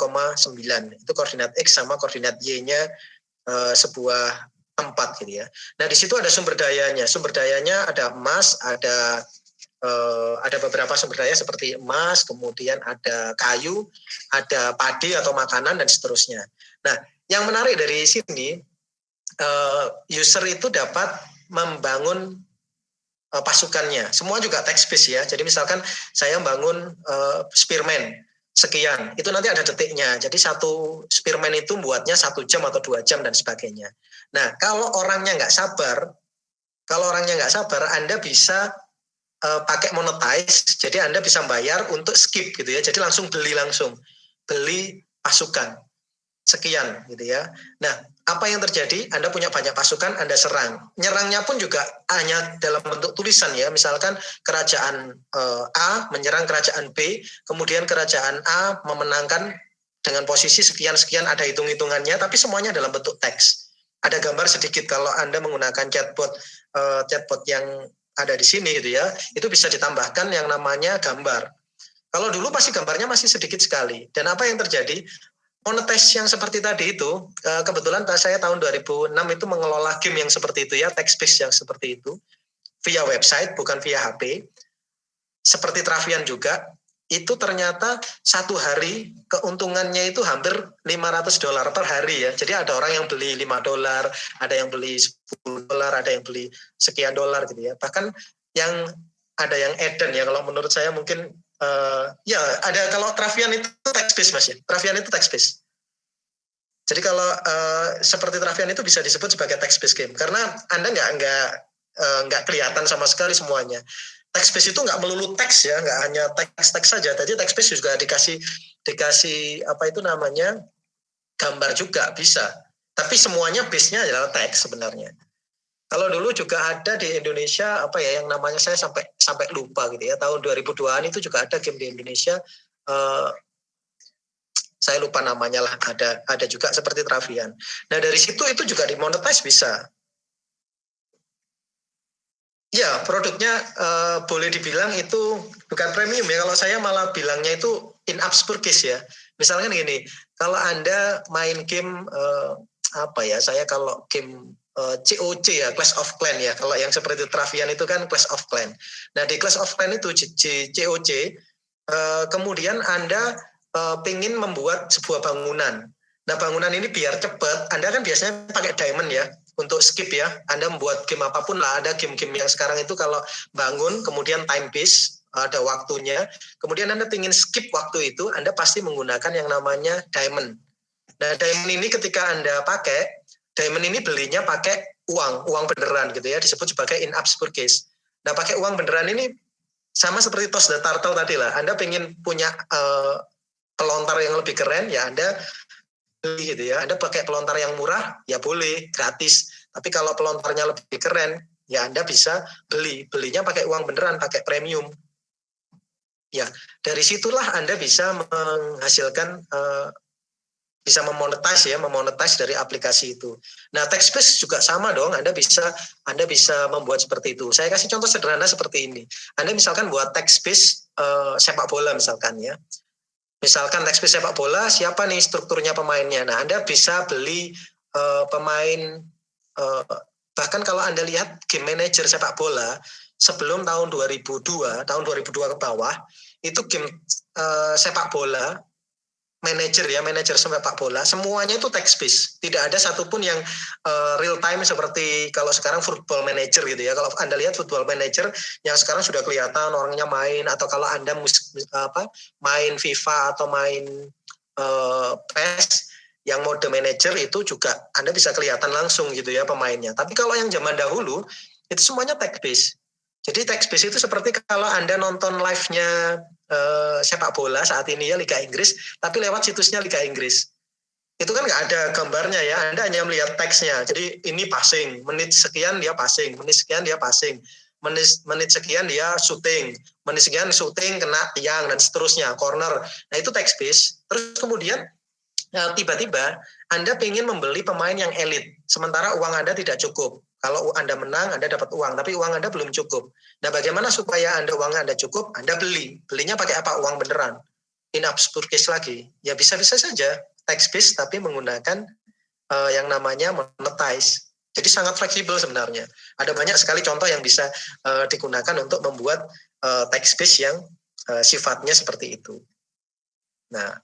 Itu koordinat X sama koordinat Y-nya sebuah tempat gitu ya. Nah, di situ ada sumber dayanya. Sumber dayanya ada emas, ada beberapa sumber daya seperti emas, kemudian ada kayu, ada padi atau makanan, dan seterusnya. Nah, yang menarik dari sini, user itu dapat membangun pasukannya. Semua juga text-based ya. Jadi misalkan saya membangun spearman sekian, itu nanti ada detiknya. Jadi satu spearman itu buatnya 1 jam atau 2 jam dan sebagainya. Nah, kalau orangnya nggak sabar, Anda bisa pakai monetize, jadi Anda bisa bayar untuk skip gitu ya, jadi langsung beli pasukan sekian gitu ya. Nah, apa yang terjadi? Anda punya banyak pasukan, Anda serang. Nyerangnya pun juga hanya dalam bentuk tulisan ya, misalkan kerajaan A menyerang kerajaan B, kemudian kerajaan A memenangkan dengan posisi sekian-sekian, ada hitung-hitungannya, tapi semuanya dalam bentuk teks. Ada gambar sedikit kalau Anda menggunakan chatbot yang ada di sini gitu ya, itu bisa ditambahkan yang namanya gambar. Kalau dulu pasti gambarnya masih sedikit sekali. Dan apa yang terjadi? Monetize yang seperti tadi itu, kebetulan saya tahun 2006 itu mengelola game yang seperti itu ya, text-based yang seperti itu, via website, bukan via HP. Seperti Travian juga, itu ternyata satu hari keuntungannya itu hampir $500 per hari ya. Jadi ada orang yang beli $5, ada yang beli $10, ada yang beli sekian dolar gitu ya. Bahkan yang ada yang Eden ya, kalau menurut saya mungkin ya ada, kalau Travian itu text based Mas ya. Travian itu text based. Jadi kalau seperti Travian itu bisa disebut sebagai text based game karena Anda nggak kelihatan sama sekali semuanya. Text based itu nggak melulu teks ya, nggak hanya teks saja. Tadi text based juga dikasih apa itu namanya gambar juga bisa. Tapi semuanya base-nya adalah teks sebenarnya. Kalau dulu juga ada di Indonesia apa ya yang namanya saya sampai lupa gitu ya. Tahun 2002-an itu juga ada game di Indonesia. Saya lupa namanya lah. Ada juga seperti Travian. Nah dari situ itu juga dimonetize bisa. Ya, produknya boleh dibilang itu bukan premium ya. Kalau saya malah bilangnya itu in-app purchase ya. Misalnya gini, kalau Anda main game saya kalau game COC ya, Clash of Clans ya. Kalau yang seperti Travian itu kan Clash of Clans. Nah, di Clash of Clans itu COC, kemudian Anda pengen membuat sebuah bangunan. Nah, bangunan ini biar cepat, Anda kan biasanya pakai diamond ya. Untuk skip ya, Anda membuat game apapun lah, ada game-game yang sekarang itu kalau bangun, kemudian time base, ada waktunya, kemudian Anda ingin skip waktu itu, Anda pasti menggunakan yang namanya diamond. Nah, diamond ini ketika Anda pakai, diamond ini belinya pakai uang beneran gitu ya, disebut sebagai in-app purchase. Nah, pakai uang beneran ini sama seperti Toss the Turtle tadi lah, Anda pengen punya pelontar yang lebih keren, ya Anda gitu ya. Anda pakai pelontar yang murah, ya boleh, gratis. Tapi kalau pelontarnya lebih keren, ya Anda bisa belinya pakai uang beneran, pakai premium. Ya, dari situlah Anda bisa menghasilkan bisa memonetize dari aplikasi itu. Nah, TechSpace juga sama dong. Anda bisa membuat seperti itu. Saya kasih contoh sederhana seperti ini. Anda misalkan buat TechSpace sepak bola misalkan ya. Misalkan TechSpace sepak bola, siapa nih strukturnya pemainnya? Nah, Anda bisa beli pemain bahkan kalau Anda lihat game manager sepak bola sebelum tahun 2002 ke bawah, itu game sepak bola manajer sepak bola semuanya itu text-based, tidak ada satupun yang real time seperti kalau sekarang football manager gitu ya. Kalau Anda lihat football manager yang sekarang sudah kelihatan orangnya main, atau kalau Anda main FIFA atau main PES yang mode manager itu juga Anda bisa kelihatan langsung gitu ya pemainnya. Tapi kalau yang zaman dahulu itu semuanya text-based. Jadi text-based itu seperti kalau Anda nonton live-nya sepak bola saat ini ya Liga Inggris, tapi lewat situsnya Liga Inggris. Itu kan nggak ada gambarnya ya, Anda hanya melihat teksnya. Jadi ini passing, menit sekian dia passing, menit sekian dia passing, menit sekian dia shooting, menit sekian shooting kena tiang dan seterusnya, corner. Nah itu text based. Terus kemudian tiba-tiba Anda ingin membeli pemain yang elit, sementara uang Anda tidak cukup. Kalau Anda menang, Anda dapat uang, tapi uang Anda belum cukup. Nah, bagaimana supaya uangnya Anda cukup? Anda belinya pakai apa? Uang beneran. In-app purchase lagi. Ya bisa-bisa saja text-based, tapi menggunakan yang namanya monetize. Jadi sangat fleksibel sebenarnya. Ada banyak sekali contoh yang bisa digunakan untuk membuat text-based yang sifatnya seperti itu. Nah,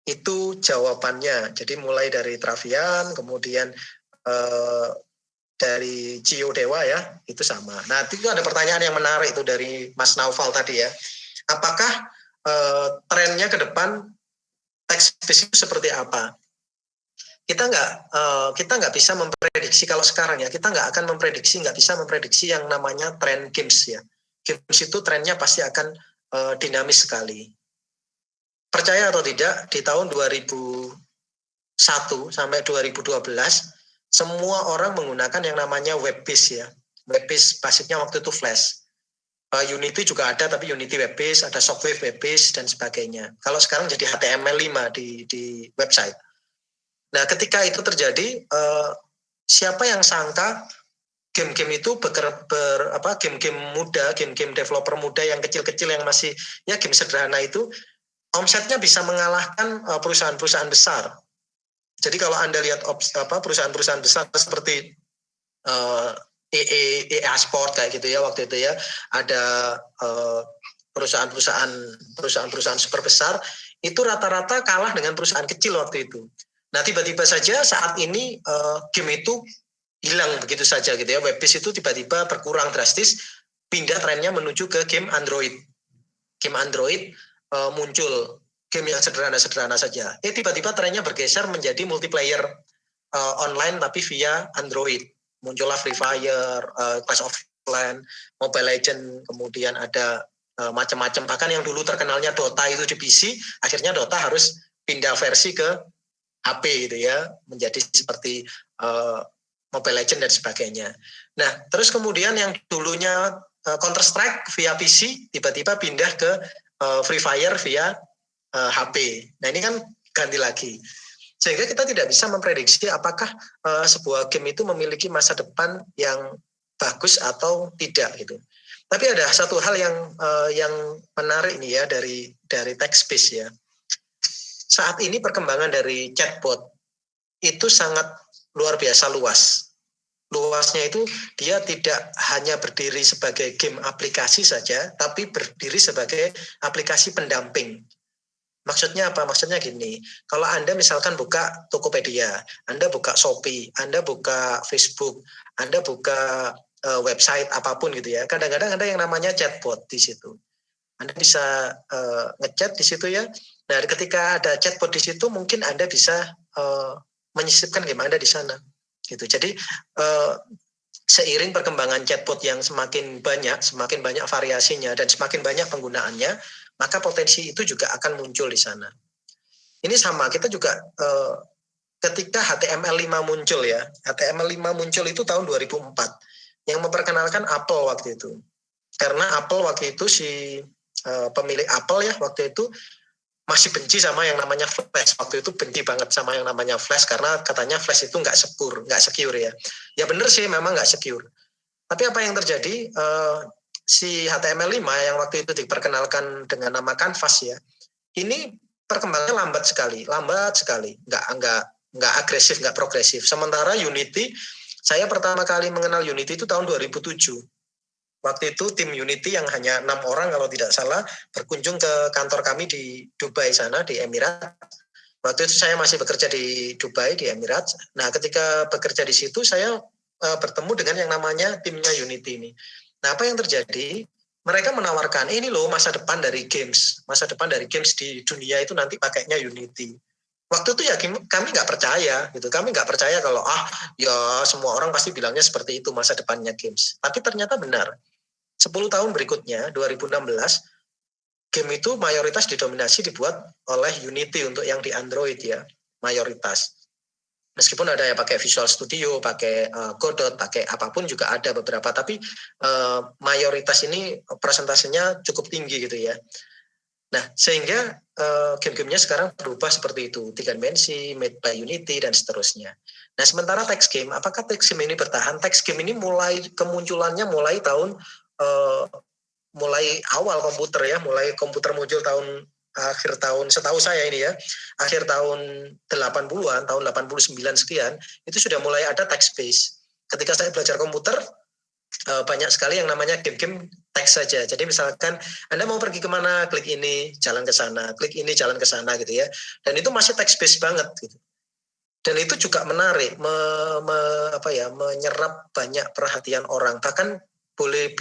itu jawabannya. Jadi mulai dari Travian, kemudian dari Cio Dewa ya, itu sama. Nah, itu ada pertanyaan yang menarik itu dari Mas Naufal tadi ya. Apakah trennya ke depan text-based itu seperti apa? Kita nggak bisa memprediksi kalau sekarang ya. Kita nggak bisa memprediksi yang namanya tren games ya. Games itu trennya pasti akan dinamis sekali. Percaya atau tidak, di tahun 2001 sampai 2012 semua orang menggunakan yang namanya web base ya. Web base basicnya waktu itu Flash. Unity juga ada, tapi Unity web base, ada Shockwave web base dan sebagainya. Kalau sekarang jadi HTML5 di website. Nah, ketika itu terjadi, siapa yang sangka game-game itu game-game muda, game-game developer muda yang kecil-kecil yang masih ya game sederhana itu omsetnya bisa mengalahkan perusahaan-perusahaan besar. Jadi kalau Anda lihat perusahaan-perusahaan besar seperti EA Sport kayak gitu ya waktu itu ya, ada perusahaan-perusahaan super besar itu rata-rata kalah dengan perusahaan kecil waktu itu. Nah, tiba-tiba saja saat ini game itu hilang begitu saja gitu ya. Web-based itu tiba-tiba berkurang drastis, pindah trennya menuju ke game Android. Game Android muncul game yang sederhana-sederhana saja. Tiba-tiba trennya bergeser menjadi multiplayer online tapi via Android. Muncullah Free Fire, Clash of Clans, Mobile Legends, kemudian ada macam-macam. Bahkan yang dulu terkenalnya Dota itu di PC, akhirnya Dota harus pindah versi ke HP gitu ya, menjadi seperti Mobile Legends dan sebagainya. Nah, terus kemudian yang dulunya Counter Strike via PC, tiba-tiba pindah ke Free Fire via HP. Nah, ini kan ganti lagi. Sehingga kita tidak bisa memprediksi apakah sebuah game itu memiliki masa depan yang bagus atau tidak gitu. Tapi ada satu hal yang menarik nih ya dari text-based ya. Saat ini perkembangan dari chatbot itu sangat luar biasa luas. Luasnya itu dia tidak hanya berdiri sebagai game aplikasi saja, tapi berdiri sebagai aplikasi pendamping. Maksudnya apa? Maksudnya gini, kalau Anda misalkan buka Tokopedia, Anda buka Shopee, Anda buka Facebook, Anda buka website apapun gitu ya, kadang-kadang ada yang namanya chatbot di situ. Anda bisa ngechat di situ ya. Nah, ketika ada chatbot di situ, mungkin Anda bisa menyisipkan game Anda di sana. Gitu. Jadi seiring perkembangan chatbot yang semakin banyak variasinya dan semakin banyak penggunaannya, maka potensi itu juga akan muncul di sana. Ini sama, kita juga ketika HTML5 muncul ya, HTML5 muncul itu tahun 2004. yang memperkenalkan Apple waktu itu. Karena Apple waktu itu pemilik Apple ya waktu itu masih benci sama yang namanya Flash. Waktu itu benci banget sama yang namanya Flash karena katanya Flash itu nggak secure ya. Ya bener sih memang nggak secure. Tapi apa yang terjadi, si HTML5 yang waktu itu diperkenalkan dengan nama Canvas ya, ini perkembangannya lambat sekali, nggak agresif, nggak progresif. Sementara Unity, saya pertama kali mengenal Unity itu tahun 2007. Waktu itu tim Unity yang hanya 6 orang kalau tidak salah berkunjung ke kantor kami di Dubai sana, di Emirat. Waktu itu saya masih bekerja di Dubai, di Emirat. Nah ketika bekerja di situ saya bertemu dengan yang namanya timnya Unity ini. Nah apa yang terjadi? Mereka menawarkan, ini loh masa depan dari games. Masa depan dari games di dunia itu nanti pakainya Unity. Waktu itu ya kami nggak percaya gitu. Kami nggak percaya kalau ya semua orang pasti bilangnya seperti itu masa depannya games. Tapi ternyata benar. 10 tahun berikutnya, 2016, game itu mayoritas dibuat oleh Unity untuk yang di Android ya, mayoritas. Meskipun ada yang pakai Visual Studio, pakai Godot, pakai apapun juga ada beberapa, tapi mayoritas ini presentasenya cukup tinggi gitu ya. Nah, sehingga game-gamenya sekarang berubah seperti itu, 3 dimensi, made by Unity, dan seterusnya. Nah, sementara text game, apakah text game ini bertahan? Text game ini kemunculannya mulai mulai awal komputer ya, mulai komputer muncul akhir tahun, setahu saya ini ya, akhir tahun 80-an, tahun 89 sekian, itu sudah mulai ada text based. Ketika saya belajar komputer, banyak sekali yang namanya game-game teks saja. Jadi misalkan Anda mau pergi kemana, klik ini, jalan ke sana, klik ini, jalan ke sana gitu ya. Dan itu masih text based banget gitu. Dan itu juga menarik, menyerap banyak perhatian orang. Bahkan boleh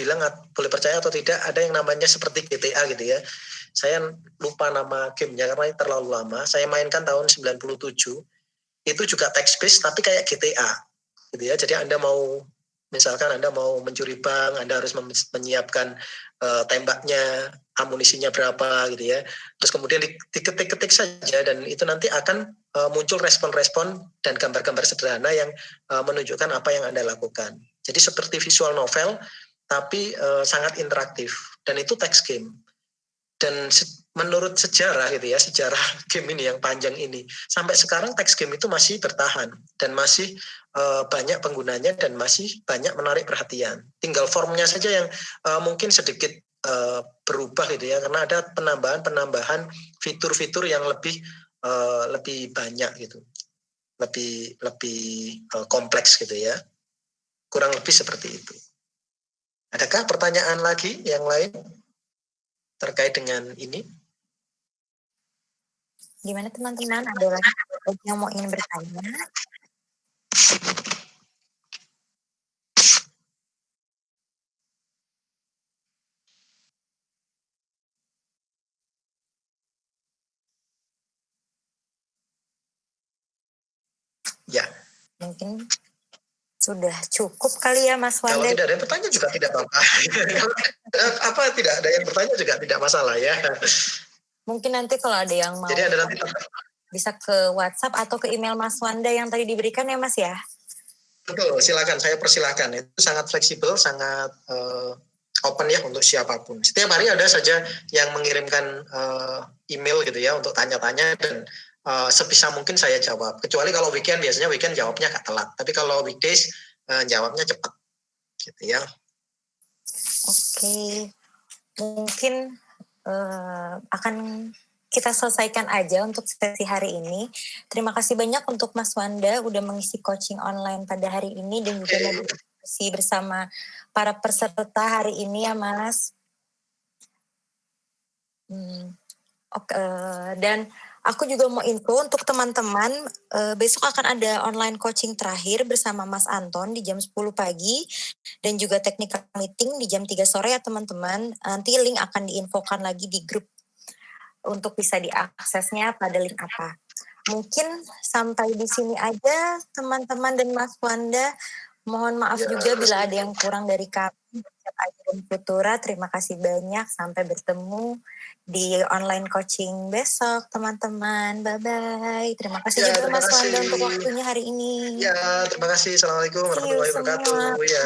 percaya atau tidak, ada yang namanya seperti GTA gitu ya. Saya lupa nama gamenya karena terlalu lama. Saya mainkan tahun 97. Itu juga text based tapi kayak GTA gitu ya. Jadi misalkan Anda mau mencuri bank, Anda harus menyiapkan tembaknya, amunisinya berapa gitu ya. Terus kemudian diketik-ketik saja dan itu nanti akan muncul respon-respon dan gambar-gambar sederhana yang menunjukkan apa yang Anda lakukan. Jadi seperti visual novel tapi sangat interaktif dan itu text game. Dan menurut sejarah gitu ya, sejarah game ini yang panjang ini, sampai sekarang text game itu masih bertahan dan masih banyak penggunanya dan masih banyak menarik perhatian. Tinggal formnya saja yang mungkin sedikit berubah gitu ya, karena ada penambahan fitur-fitur yang lebih banyak gitu, lebih kompleks gitu ya. Kurang lebih seperti itu. Adakah pertanyaan lagi yang lain terkait dengan ini? Gimana teman-teman? Ada lagi yang mau ingin bertanya? Ya. Mungkin sudah cukup kali ya Mas Wanda. Kalau tidak ada yang bertanya juga tidak apa-apa. Tidak ada yang bertanya juga tidak masalah ya. Mungkin nanti kalau ada yang mau, jadi ada nanti bisa ke WhatsApp atau ke email Mas Wanda yang tadi diberikan ya Mas ya. Betul, silakan, saya persilahkan. Itu sangat fleksibel, sangat open ya untuk siapapun. Setiap hari ada saja yang mengirimkan email gitu ya untuk tanya-tanya dan sebisa mungkin saya jawab. Kecuali kalau weekend, biasanya weekend jawabnya agak telat. Tapi kalau weekdays jawabnya cepat gitu ya. Oke, mungkin akan kita selesaikan aja untuk sesi hari ini. Terima kasih banyak untuk Mas Wanda udah mengisi coaching online pada hari ini dan juga mau berdiskusi bersama para peserta hari ini ya Mas. Dan aku juga mau info untuk teman-teman, besok akan ada online coaching terakhir bersama Mas Anton di jam 10 pagi dan juga technical meeting di jam 3 sore ya teman-teman. Nanti link akan diinfokan lagi di grup untuk bisa diaksesnya pada link apa. Mungkin sampai di sini aja teman-teman dan Mas Wanda. Mohon maaf juga bila ada yang kurang dari kami. Futura, terima kasih banyak. Sampai bertemu di online coaching besok teman-teman. Bye-bye. Terima kasih juga Mas Wanda untuk waktunya hari ini. Ya, terima kasih. Assalamualaikum warahmatullahi wabarakatuh. Ya.